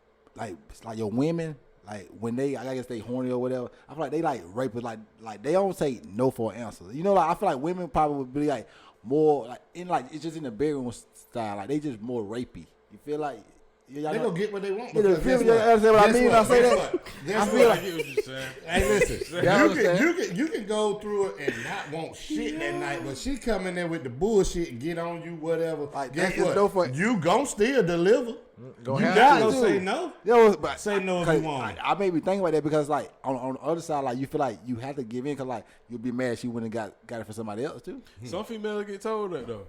your women, like when I guess they horny or whatever, I feel like they like rapists, like they don't say no for an answer. You know, like I feel like women probably would be like more like it's just in the bedroom style, like they just more rapey. You feel like they gonna get what they want. You understand what I mean when I say that? I feel like I get what you're saying. Hey, listen, you can go through it and not want shit that night, but she come in there with the bullshit and get on you, whatever. Like, guess what? You gon' still deliver. You gotta say no. But say no if you want. I made me think about that because like on the other side, like you feel like you have to give in because like you'll be mad she wouldn't got it for somebody else too. Some females get told that though.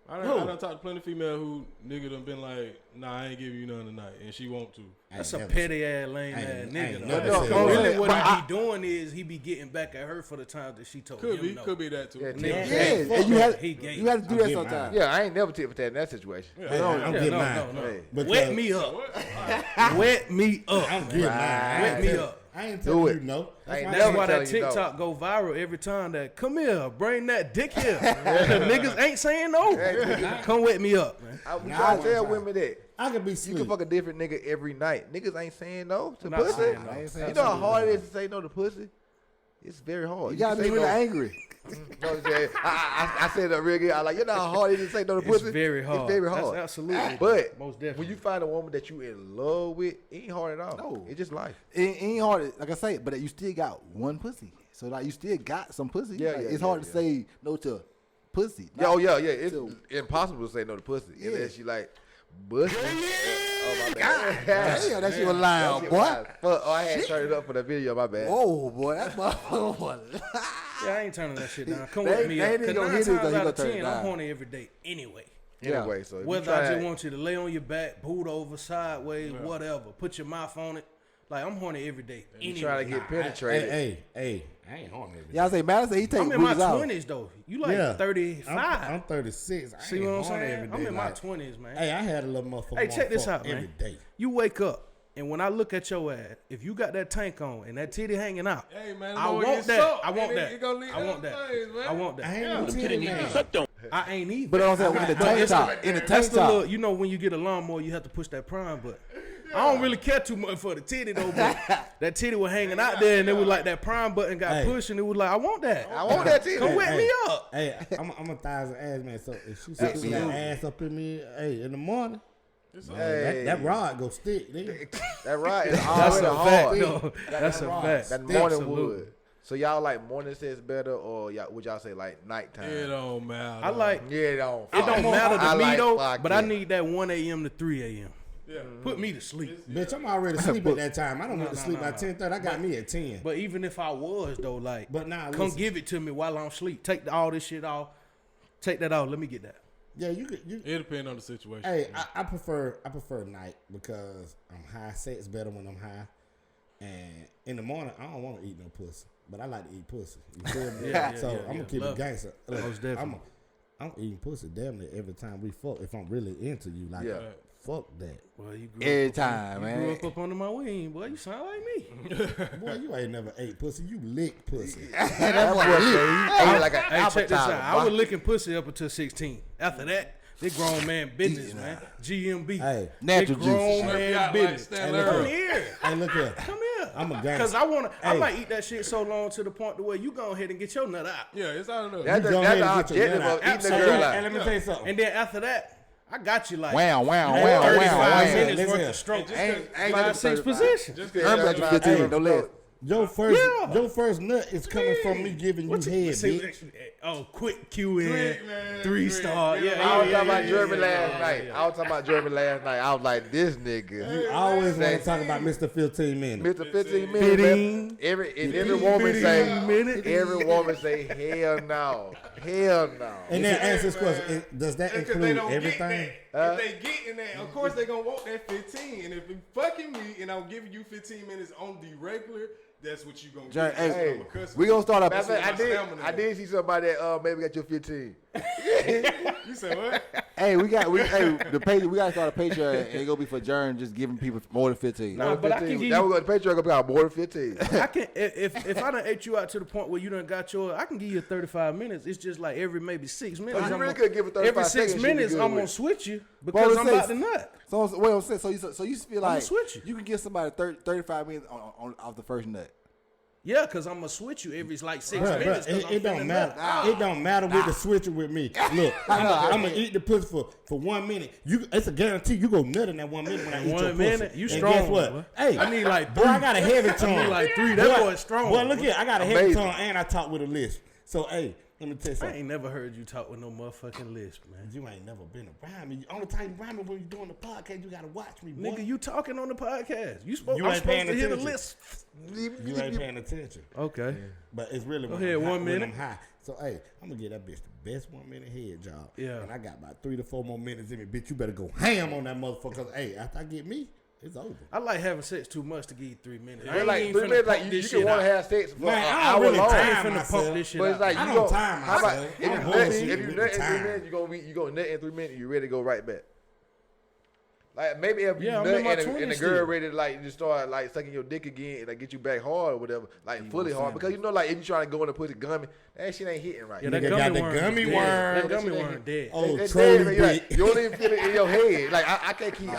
I done talked to plenty of females who nigga done been like, nah, I ain't giving you none tonight, and she want to. That's a petty ass, lame ass nigga. Really, what he be doing is he be getting back at her for the time that she told him no. Could be that too. And you have to do that sometimes. Yeah, I ain't never tit for tat in that situation. I'm getting mine. Wet me up. Wet me up. I'm getting mine. Wet me up. I ain't telling you no. That's why that TikTok go viral every time that, come here, bring that dick here. Niggas ain't saying no. Come wet me up, man. I tell women that. I could be sweet. You can fuck a different nigga every night. Niggas ain't saying no to Not pussy. No. You know how hard it is to say no to pussy? It's very hard. You gotta be really angry. You know what I'm saying? I said that real good. I like, you know how hard it is to say no to pussy? It's very hard. It's very hard. That's absolutely. But most definitely. when you find a woman that you in love with, it ain't hard at all. No. It's just life. It ain't hard, like I say, but you still got one pussy. So like you still got some pussy. Yeah, it's hard to say no to pussy. Yeah, it's impossible to say no to pussy. And then she like, busting. Oh, my bad. Damn, that shit was loud, boy. I had turned it up for the video, my bad. Whoa, boy, that's my phone. Yeah, I ain't turning that shit down. Come with me up. Because 9 times out of 10, I'm horny every day anyway. Anyway, so whether I just want you to lay on your back, boot over, sideways, whatever, put your mouth on it. Like, I'm horny every day. You trying to get penetrated. Hey, I ain't horny every day. Yeah, I say, man, he take I'm in my 20s, though. You like 35. I'm 36. See what I'm saying? I'm in my 20s, man. Hey, I had a little motherfucker. Hey, check this out, man. Every day. You wake up, and when I look at your ass, if you got that tank on and that titty hanging out, hey, man, I want that. I want that. I want that. I ain't no titty man. I ain't either. But I'm saying in the tank top. You know, when you get a lawnmower, you have to push that prime button. I don't really care too much for the titty though, but that titty was hanging out there, and it was like that prime button got pushed, and it was like, I want that. I want that titty. Come wet me up. Hey, I'm a thousand ass man, so if she sets that ass up in me, hey, in the morning, That rod go stick, nigga. That rod is That's already a hard. fact, though. That's a fact. That morning Absolutely. wood. So y'all like morning sex better, or would y'all say like nighttime? It don't matter. I like. Yeah, it don't. It don't matter to I me like though, fuck but it. I need that 1 a.m. to 3 a.m. Yeah. Put me to sleep. Bitch, I'm already asleep at that time. I don't want to sleep by 10:30. I got me at 10. But even if I was though, like, But nah, come listen. give it to me while I'm asleep. Take all this shit off. Take that off. Let me get that. Yeah, you could. It depends on the situation. Hey, I prefer night because I'm high. Sex better when I'm high. And in the morning, I don't want to eat no pussy, but I like to eat pussy. You feel me? So I'm gonna keep Love it gangster. Look, Most definitely. I'm eating pussy damn near every time we fuck. If I'm really into you, like fuck that. Well, you grew Every up time, you man. grew up under my wing, boy. You sound like me. Boy, you ain't never ate pussy. You lick pussy. That's what ate like an Hey, check this appetizer. out. I was licking pussy up until 16. After that, they grown man business, man. GMB. Hey, Natural they grown juice. man Like business. Stan Hey, Come Lerner. here. hey, look here. Come here. I'm a gangster. Cause I wanna, I Hey. might eat that shit so long to the point to where you go ahead and get your nut out, Yeah, it's out of That's there. the go ahead and get your objective nut of out. eating the Absolutely. girl Hey, out. let me tell you something. and then after that, I got you like Wow, wow, you know, wow, 35 wow, minutes Listen worth here. of strokes, Ain't 5, 6 35. positions. Just Yeah, I'm because got you 15, don't let. Your first, Yeah. your first nut is coming from me giving you What's head, it? bitch. Oh, quick Q in, Quick, man, 3-star. quick. Yeah, I was yeah, talking about yeah, Jeremy yeah, last yeah, night. yeah. I was talking about Jeremy last night. I was like, this nigga. You always want to Say- talk about Mr. 15 minutes. Mr. 15 minutes. 15. man. Every woman say, minutes. every woman say, hell no. Hell no. And then ask this question: does that That's 'cause they include don't everything? get that. If they get in that, of course they gonna want that 15. And if you fucking me and I'm giving you 15 minutes on the regular, that's what you gonna Jerry, get. hey, I'm a customer. we gonna start Matter of up. fact, I did see somebody that maybe got your 15. You said what? Hey, the page. We gotta start a Patreon, and it gonna be for Jern just giving people more than 15. Nah, but I can give That you. was going to Patreon gonna be out more than 15. I can if I done ate you out to the point where you done got yours, I can give you 35 minutes. It's just like every maybe 6 minutes. But you I'm really gonna- could give it 35 every 6 seconds, you'd be minutes, good I'm with gonna it. switch you Well, because it I'm says- about to nut. So wait, so you feel I'ma like switch you. you can give somebody 35 minutes on off the first nut. Yeah, because I'm gonna switch you every like 6 Bruh, minutes. 'cause I'm it don't finna matter. nut. It don't matter with the switching with me. Look, I'm gonna eat the pussy for 1 minute. It's a guarantee you go nut in that 1 minute when I eat your 1 pussy. minute, you And strong. guess what? Boy. Hey, I need like boy, 3. I got a heavy tongue. I need like 3. That boy is strong. Boy, look here, I got a heavy Amazing. tongue and I talk with a lisp. So hey, let me tell you I something. ain't never heard you talk with no motherfucking lisp, man. You ain't never been around me. Only time you around me when you doing the podcast, you gotta watch me, boy. Nigga, you talking on the podcast. I'm You supposed ain't paying to hear the attention. list. You ain't paying attention. Okay. But it's really Go when, ahead, I'm high, 1 minute. when I'm high. So, hey, I'm going to give that bitch the best 1 minute head job. Yeah. And I got about 3 to 4 more minutes in me. Bitch, you better go ham on that motherfucker. Hey, after I get me, it's over. I like having sex too much to give you 3 minutes. I But ain't like even 3 finna minutes, like pump you this can shit want to out. have sex for Man, an I don't hour really long. I time ain't finna myself. pump this shit But it's out. like I you don't go. time How about myself. if I'm you nut bullshit if you with nut the in 3 time. minutes, you gonna nut in 3 minutes. You ready to go right back. Like maybe if you Yeah, I'm nut in my and the 20s girl still. ready to like just start like sucking your dick again and like get you back hard or whatever, like fully hard, because you know like if you trying to go in and put the gummy, that shit ain't hitting right. Yeah, Nigga that got gummy the worm. gummy is dead. worm. That That gummy shit worm ain't- dead. Oh, It's trolley dead, man. You like, dick. you don't even feel it in your head. Like I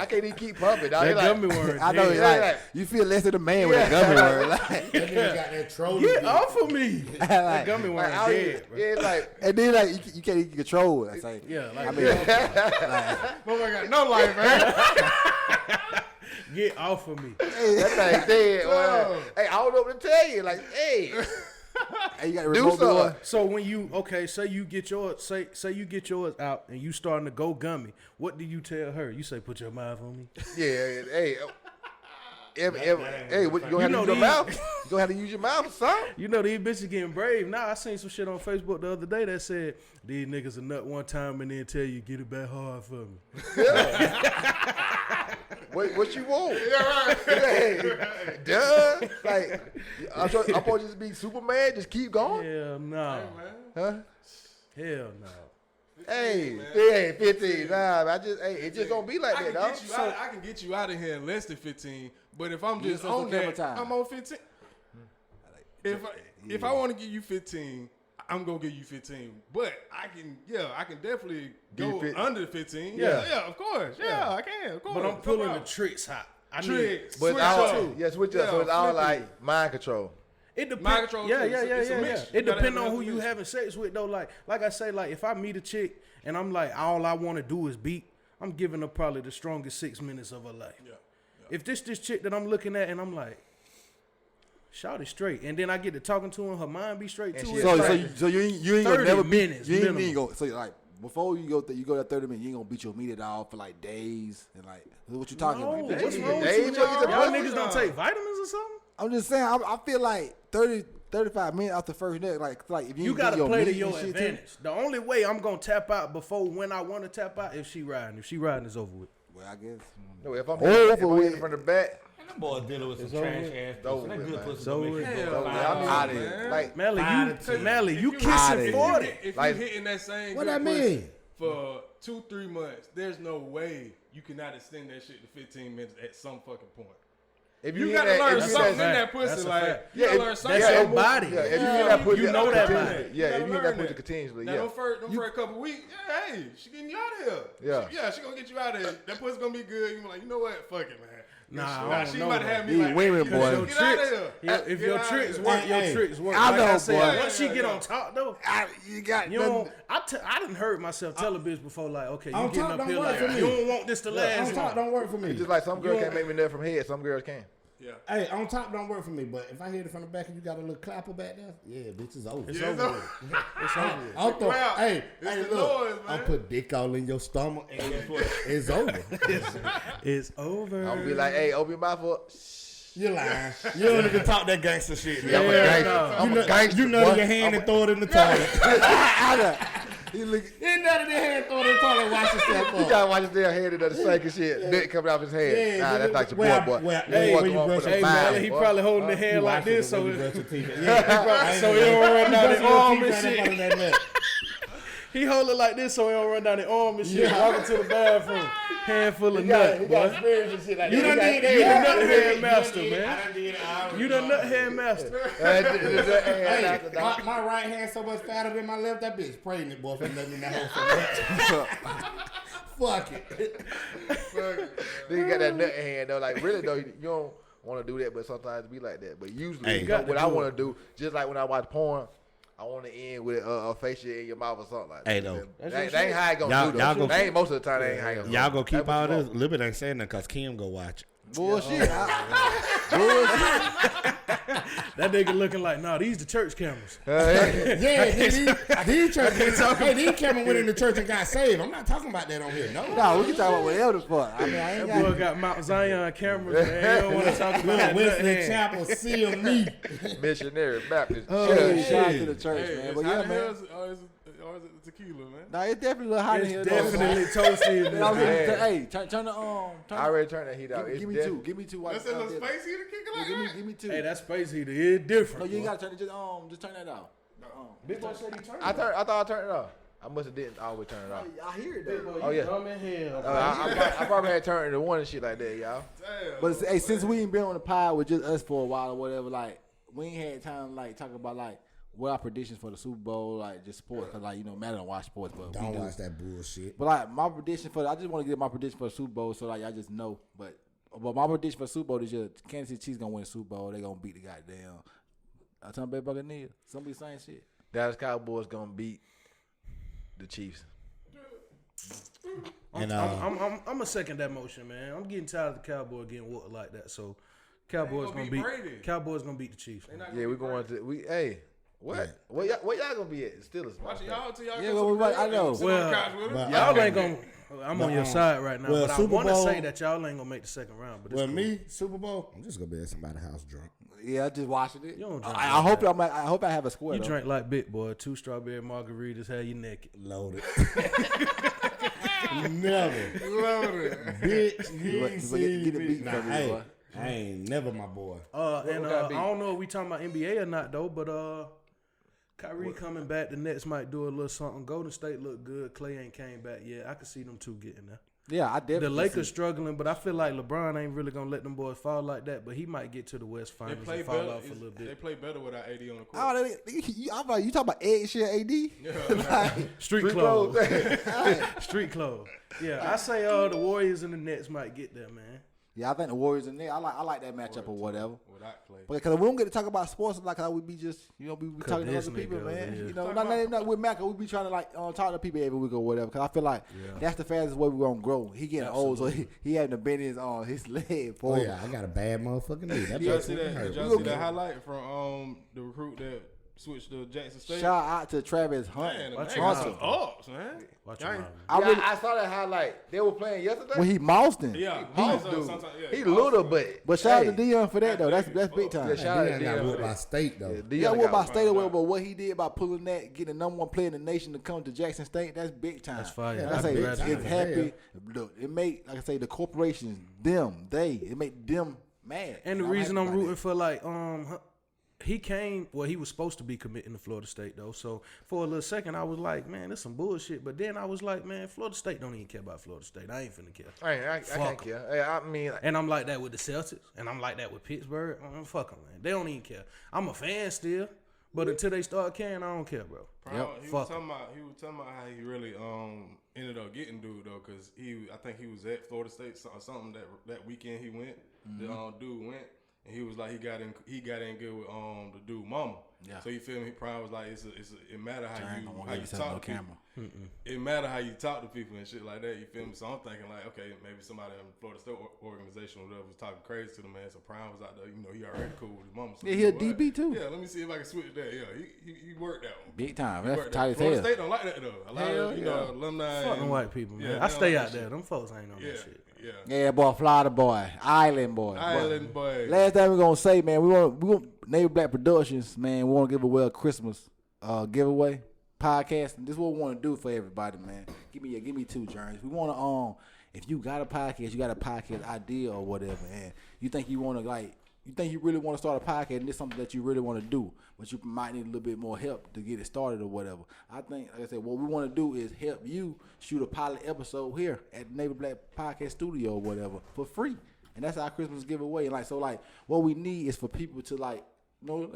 can't even keep pumping. Dog. That It's like, gummy worm. I know, dead. Yeah, like like- you feel less of a man with a gummy worm. Like, That nigga got that trolley Get dick. off of me. That like, gummy worm like, out here, dead, bro. yeah, it's like and then like you can't even control it. It's like, Yeah, like I mean, Motherfucker got no life, man. get off of me. that thing dead. Well, hey, I don't know what to tell you. Like, hey, hey, you got to do remote door. something. So when you say you get yours, say you get yours out and you starting to go gummy, what do you tell her? You say put your mouth on me. Yeah, hey. Hey, what, you gonna have to know use your these- mouth? You gonna have to use your mouth or something? You know these bitches getting brave. Now I seen some shit on Facebook the other day that said these niggas a nut one time and then tell you get it back hard for me. What you want? Yeah, right. Hey, duh. Like, I'm supposed to just be Superman, just keep going? Hell no. Huh? Hell no. Hey, hey, 15. Nah, it just don't be like I that, can dog. get you out. I can get you out of here in less than 15. But if I'm just supposed on to give that, time. I'm on 15. If I want to give you 15, I'm gonna give you 15. But I can definitely go fit- under 15. Yeah. Yeah, of course. Yeah, I can. Of course. But I'm pulling No the problem. tricks hot. I need Tricks. But it's Switch all, up. switch up. So Yeah, it's all flip it. like mind control. It depends. Mind control Yeah, too. yeah, yeah, It's a yeah. mix. It You gotta depends have on enough who you mix. having sex with though. Like I say, like if I meet a chick and I'm like all I want to do is beat, I'm giving her probably the strongest 6 minutes of her life. Yeah. If this chick that I'm looking at and I'm like, shout it straight, and then I get to talking to her mind be straight And too. she- So you ain't gonna 30 never minutes You ain't minimum. go. So like before you go that 30 minutes, you ain't gonna beat your meat at all for like days and like what you talking No, about? what's They- wrong they with ain't you? gonna get the Y'all pussy. niggas don't take vitamins or something? I'm just saying. I feel like 30, 35 minutes after first neck, like if you You ain't gotta get your play to meat your and shit advantage. The only way I'm gonna tap out before when I want to tap out if she riding. If she riding, it's over with. Well, I guess. No, if I'm Over with. hitting from the back, And that boy dealing with some It's over trash with. ass It's over pussy. That with, good man. pussy It's don't over make with. you Hell go no. five I'm hours, out of man. here. Like, Melly, you Outta kissing here. 40. If Like- you hitting that same What good that pussy mean? for 2-3 months, there's no way you cannot extend that shit to 15 minutes at some fucking point. if You hit gotta that- learn if you something in hit that That's pussy. a Like, fact. you gotta if- learn something. That's your if- body. Yeah, if you hit that pussy, You know that continuously, body. yeah, You if you gotta hit that learn pussy that. continuously, Now, yeah. them first couple weeks, yeah, hey, she getting you out of here. Yeah. Yeah, she gonna get you out of here. That pussy gonna be good. You be like, you know what? Fuck it, man. Nah, I Nah, don't she know might though. have me These like, women, hey, boy. get out of Tricks- here. Yeah, if Get your out tricks of work, here. your Hey, tricks work. I Like know, I said, boy. once she Yeah, get yeah. on top though, You got you don't. I done heard myself tell a bitch before, like, okay, you On getting top up don't here work like for me. you don't want this to On last top long. don't work for me. It's just like some girls can't make me nut from head, some girls can. Yeah. Hey, on top don't work for me, but if I hit it from the back and you got a little clapper back there, yeah, bitch, it's over. It's Yeah, over so- with. It's over with. I'll throw, Wow. hey, It's hey, the look, noise, I'll man. put dick all in your stomach, and guess what? It's over. It's over. I'm gonna be like, hey, open your mouth up. You're lying. You don't even talk that gangster shit. Yeah, I'm a Yeah, gangster. no. I'm a gangster. You nut in boy. your hand I'm and throw it in the toilet. You look. You nut in your hand, throw it in the toilet, wash yourself You up. gotta watch his damn head into the sink and shit. Dick coming off his head. Yeah, Nah, that's like your where- boy. where- Boy, hey, boy where you come on brush for the Hey mile, man, he boy. probably holding the hand like this, so you it, brush your teeth. Yeah, so he don't run down the arm and shit. shit. He hold it like this so he don't run down the arm and shit. Walking to the bathroom, handful of nut, He boy. got experience and shit like You that. done He did got- that. You the Yeah. nut head master, I man. done did it. You the nut head master. Hey, my right hand so much fatter than my left. That bitch pregnant, boy. Finna let me in that whole fuck it. Then you got that nut hand though. Like really though, you don't want to do that, but sometimes it be like that. But usually, Hey. you You know, got what to I do want it. to do, just like when I watch porn, I want to end with a facial in your mouth or something like that. Hey, though. That ain't how I gonna Y'all- do y'all though. go- That ain't most of the time. That ain't how I gonna Y'all do. gonna keep That's what all you this? want. Libby ain't saying that because Kim go watch it. Bullshit. That nigga looking like, nah, these the church cameras. Yeah, these church hey, these cameras went in the church and got saved. I'm not talking about that on here. No. No, we can talk about whatever the fuck. I mean, I ain't That boy got. got Mount Zion cameras, man. He don't want to talk about Look, that nut Wesley hand. Chapel, seal me. Missionary Baptist. Hey, shout out to the church, Hey, man. it's But hot yeah, as man. hell, or is it tequila, man? Nah, it's definitely a little hot in here. It's though. definitely toasty in Man, I'm this getting- man. Hey, turn the I already turned that heat out. Give me It's two. Give me two. That's a little space heater kicking like that. Give me two. Hey, that space heater is different. No, you ain't boy. gotta turn it. Just turn that off. Bigboy said he turned I thought I turned it off. I must have didn't always turn it off. I hear it though. Oh yeah. Dumb in hell. I probably had turned it to one and shit like that, y'all. Damn. But hey, since we ain't been on the pod with just us for a while or whatever, like we ain't had time to like talk about like what our predictions for the Super Bowl, like just sports, cause like Matt don't watch sports, but we Don't do. watch that bullshit. But like my prediction I just want to get my prediction for the Super Bowl, so like y'all just know. But my prediction for the Super Bowl this year, Kansas City Chiefs gonna win the Super Bowl. They gonna beat the goddamn Tampa Bay Buccaneers. Somebody saying shit. Dallas Cowboys gonna beat the Chiefs. And I'm gonna second that motion, man. I'm getting tired of the Cowboys getting whooped like that. So Cowboys gonna gonna beat beat Brady. Cowboys gonna beat the Chiefs. They not Yeah, we beat going to hey. What? Where y'all gonna be at? Steelers. Watching y'all till y'all Yeah, go well, to the right, I crib know. and sit on the Well, couch with 'em. but- Y'all Okay. ain't gonna. I'm on your side right now, well, but I Super want to Bowl- say that y'all ain't gonna make the second round. But it's Well, cool. me, Super Bowl, I'm just gonna be at somebody's house drunk. Yeah, I just watching it. You don't drink I like hope that. I hope I have a square. You though. drink like Bigboy, 2 strawberry margaritas, have you naked. Loaded. Never. Loaded. Bitch, you But- ain't but seen get the me. beat Nah, from me, hey, boy. I ain't never my boy. And got I beat? don't know if we talking about NBA or not though, but Kyrie coming back, the Nets might do a little something. Golden State look good. Clay ain't came back yet. I can see them two getting there. Yeah, I definitely. The Lakers see- struggling, but I feel like LeBron ain't really gonna let them boys fall like that. But he might get to the West They Finals play and fall better. off a little They bit. play better without AD on the court. Oh, I'm like, you talking about Eggshell AD? Like, Street clothes. Street clothes. Yeah, I say the Warriors and the Nets might get there, man. Yeah, I think the Warriors in there. I like that matchup or whatever. Without Clay. Because we don't get to talk about sports like how we be just, we be talking to other people, man. Yeah. You know, not with Mac, we be trying to like talk to people every week or whatever. Because I feel like that's the fastest way we're gonna grow. He getting old, so he having to bend his leg for. Oh yeah, I got a bad motherfucking knee. Did y'all see that highlight from the recruit that switched to Jackson State? Shout out to Travis Hunt. Man, Watch man, your some mouth. ups, man. Watch your mouth. I saw that highlight. They were playing yesterday. When he moused him. Yeah, He little, but shout out to Dion for that though. That's big time. Yeah, shout out to Dion got Dion. whooped by State though. Yeah, what about State away, but what he did by pulling that, getting the #1 player in the nation to come to Jackson State, that's big time. That's fire. Yeah, That's big big time. It's time. happy. Look, it made, like I say, the corporations, it made them mad. And the reason I'm rooting for he came. Well, he was supposed to be committing to Florida State though. So for a little second, I was like, man, this some bullshit. But then I was like, man, Florida State don't even care about Florida State. I ain't finna care. I can't care. Hey, I mean, And I'm like that with the Celtics, and I'm like that with Pittsburgh. Fuck them, man. They don't even care. I'm a fan still, but until they start caring, I don't care, bro. He was talking about how he really ended up getting dude though, because I think he was at Florida State or something that weekend he went. The dude went. And he was like, he got in good with the dude mama. Yeah. So you feel me? He probably was like, it matter how you talk to people. It matter how you talk to people and shit like that. You feel me? So I'm thinking like, okay, maybe somebody in the Florida State organization or whatever was talking crazy to the man. So Prime was out there, he already cool with his mama. So yeah, he a DB too. Yeah, let me see if I can switch that. Yeah, he worked that one. Big time. That's tight as Florida hell. State don't like that though. A lot of alumni. Fucking white people, man. I stay out there. Them folks ain't on that shit. Yeah, boy, Florida boy, Island boy. Last time we gonna say, man, we want Navy Black Productions, man. We want to give away a Christmas giveaway podcast, and this is what we want to do for everybody, man. Give me 2 journeys. We want to if you got a podcast, you got a podcast idea or whatever, and you think you want to you think you really want to start a podcast, and it's something that you really want to do, but you might need a little bit more help to get it started or whatever. I think, like I said, what we want to do is help you shoot a pilot episode here at the Navy Black Podcast Studio or whatever for free. And that's our Christmas giveaway. And what we need is for people to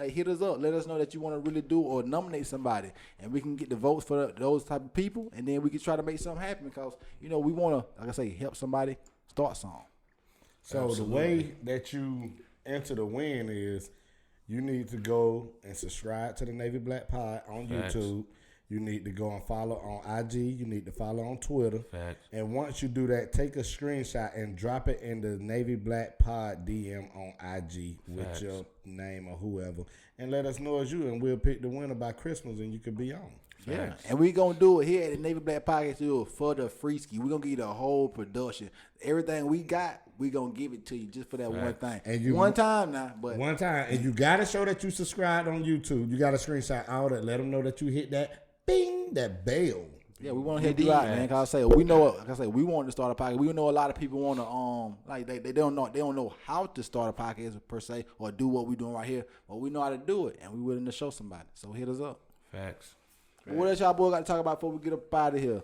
hit us up. Let us know that you want to really do or nominate somebody, and we can get the votes for those type of people, and then we can try to make something happen because, we want to, like I say, help somebody start something. So Absolutely. The way that you enter the win is you need to go and subscribe to the Navy Black Pod on YouTube. You need to go and follow on IG. You need to follow on Twitter. Facts. And once you do that, take a screenshot and drop it in the Navy Black Pod DM on IG with your name or whoever. And let us know it's you, and we'll pick the winner by Christmas, and you could be on. Yeah, and we gonna do it here at the Navy Black Podcast Studio for the free ski. We gonna give you the whole production, everything we got. We gonna give it to you just for that one thing. And one time now, but one time, and you gotta show that you subscribed on YouTube. You gotta screenshot all that. Let them know that you hit that bing, that bell. Yeah, we want to help you out, man. Cause I say we know, like I say, we want to start a podcast. We know a lot of people want to they don't know how to start a podcast per se or do what we doing right here, but we know how to do it, and we willing to show somebody. So hit us up. Facts. What else y'all boy got to talk about before we get up out of here?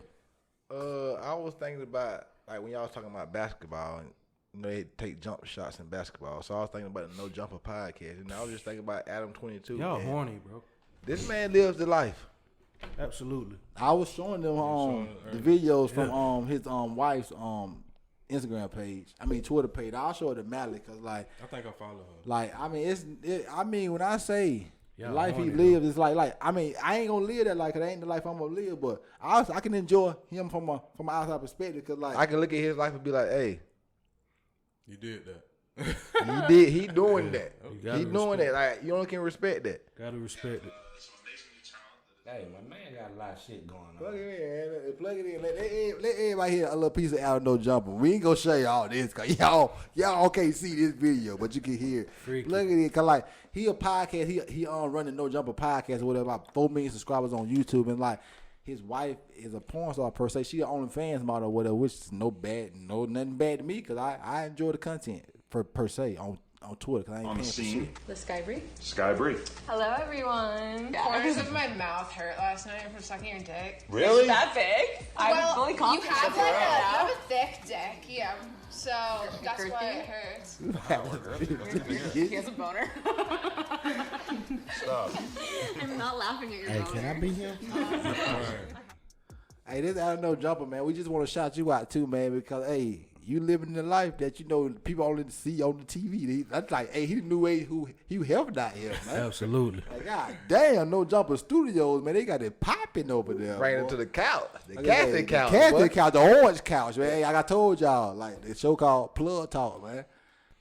I was thinking about when y'all was talking about basketball and they take jump shots in basketball. So I was thinking about the No Jumper podcast, and I was just thinking about Adam 22. Y'all horny, bro. This man lives the life. Absolutely. I was showing them the videos from his wife's Instagram page. I mean Twitter page. I'll show it to Mally because I think I follow her. When I say the life he lives is I ain't gonna live that life. Cause that ain't the life I'm gonna live. But I can enjoy him from an outside perspective. Cause I can look at his life and be like, hey, you did that. He doing that. He doing that. You only can respect that. Gotta respect it. Hey, my man got a lot of shit going on. Plug it in. Let everybody hear a little piece of Out No Jumper. We ain't gonna show you all this because y'all can't see this video, but you can hear it. Freaky. Plug it in because he a podcast. He running No Jumper podcast or whatever. About 4 million subscribers on YouTube, and his wife is a porn star per se. She an OnlyFans model or whatever, which is nothing bad to me because I enjoy the content per se on Twitter because I ain't paying for shit. The Sky Bree. Sky Bree. Hello, everyone. Corners of my mouth hurt last night from sucking your dick. Really? Is that big? I'm fully confident. You have you have a thick dick, yeah. So that's why it hurts. He has a boner. Stop. I'm not laughing at your Hey, boner. can I be here? Hey, this Out No Jumper, man. We just want to shout you out too, man, because you living the life that you know people only see on the TV. That's like, hey, he knew who he helped out here, man. Absolutely. Like, God damn, No Jumper Studios, man. They got it popping over there. Ran boy. into the couch, the Like, casting the couch, casting boy. couch, the orange couch, man. Hey, like I told y'all, like the show called Plug Talk, man.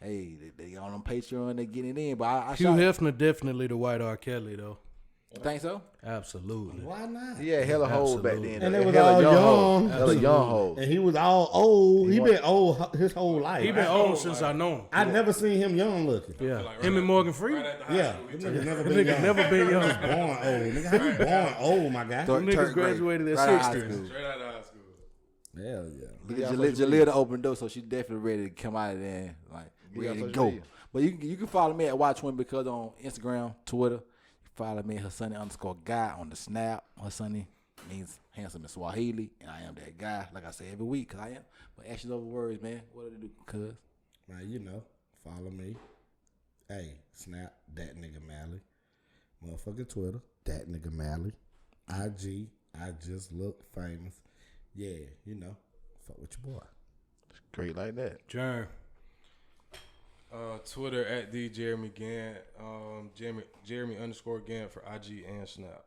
Hey, they on them Patreon, they getting in, but I Hugh shot. Hefner definitely the white R. Kelly though. You think so? Absolutely. Why not? He had hella hoes back Absolutely. then. And though. they was Hella all young young. hoes. Hella young hoes. And he was all old. He been old his whole life. He been old since I know him. I never seen him young looking. Yeah. Like Him and Morgan Freeman. Right after high Yeah, school, he them niggas never Them been niggas young. never been young. Born old. Nigga, how you born old, my guy? Third niggas grade. graduated at Right out of high 60. school. Straight out of high school. Hell yeah. Look at Jaleel to open door, so she definitely ready to come out of there, like We ready got to social go. media. But you can follow me at Watch Women because on Instagram, Twitter, follow me @HerSonny_guy on the Snap. Her Sonny means handsome in Swahili, and I am that guy. Like I say every week, cause I am. But actions over words, man. What do they do? Cause Man, you know, follow me. Hey, Snap, that nigga Mally. Motherfucking Twitter, that nigga Mally. IG, I just look famous. Yeah, you know, fuck with your boy. Great like that. Jern. Twitter at @DJeremyGant. Jeremy_Gant for IG and Snap.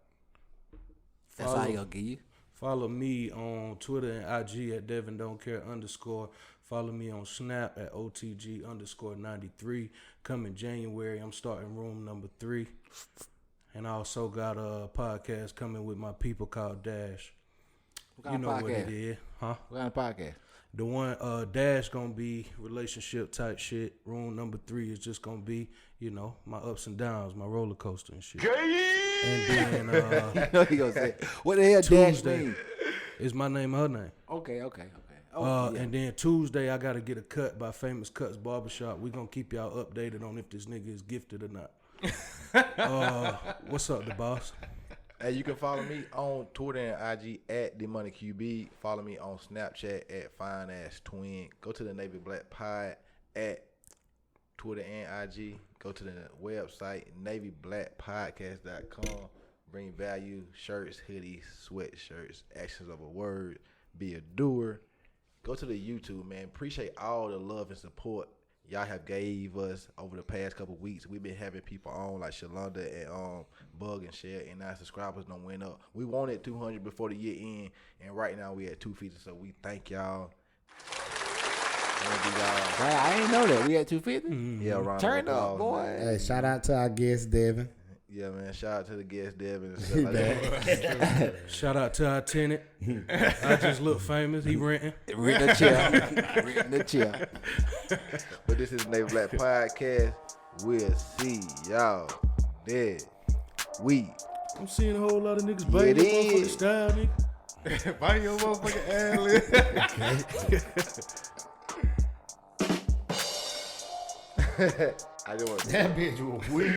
that's how he gonna give you. Follow me on Twitter and IG at Devin Don't Care _. Follow me on Snap at OTG_93. Coming January, I'm starting room number 3. And I also got a podcast coming with my people called Dash. What kind You know of what podcast? it is, huh? What kind of podcast? The one Dash gonna be relationship type shit. Room number 3 is just gonna be, you know, my ups and downs, my roller coaster and shit. And then You know he gonna say, what the hell Dash Tuesday mean? is my name and her name. Okay. Oh, yeah. And then Tuesday I gotta get a cut by Famous Cuts Barbershop. We gonna keep y'all updated on if this nigga is gifted or not. What's up, the boss? Hey, you can follow me on Twitter and IG at TheMoneyQB. Follow me on Snapchat at FineAssTwin. Go to the Navy Black Pod at Twitter and IG. Go to the website NavyBlackPodcast.com. Bring value, shirts, hoodies, sweatshirts, actions of a word. Be a doer. Go to the YouTube, man. Appreciate all the love and support y'all have gave us over the past couple weeks. We've been having people on like Shalonda and Bug and Share, and our subscribers don't went up. We wanted 200 before the year end, and right now we at 250. So we thank y'all. I ain't know that. We at 250. Yeah, round Turn of up, applause, boy. man. Hey, shout out to our guest, Devin. Yeah, man. Shout out to the guest Devin and stuff like that. Shout out to our tenant. I just look famous. He renting. Reading the chair. But this is Navy Black Podcast. We'll see y'all there. I'm seeing a whole lot of niggas Yeah, biting it your motherfucking is. style, nigga. Bite your motherfucking ad lib. I just want That bitch was weird.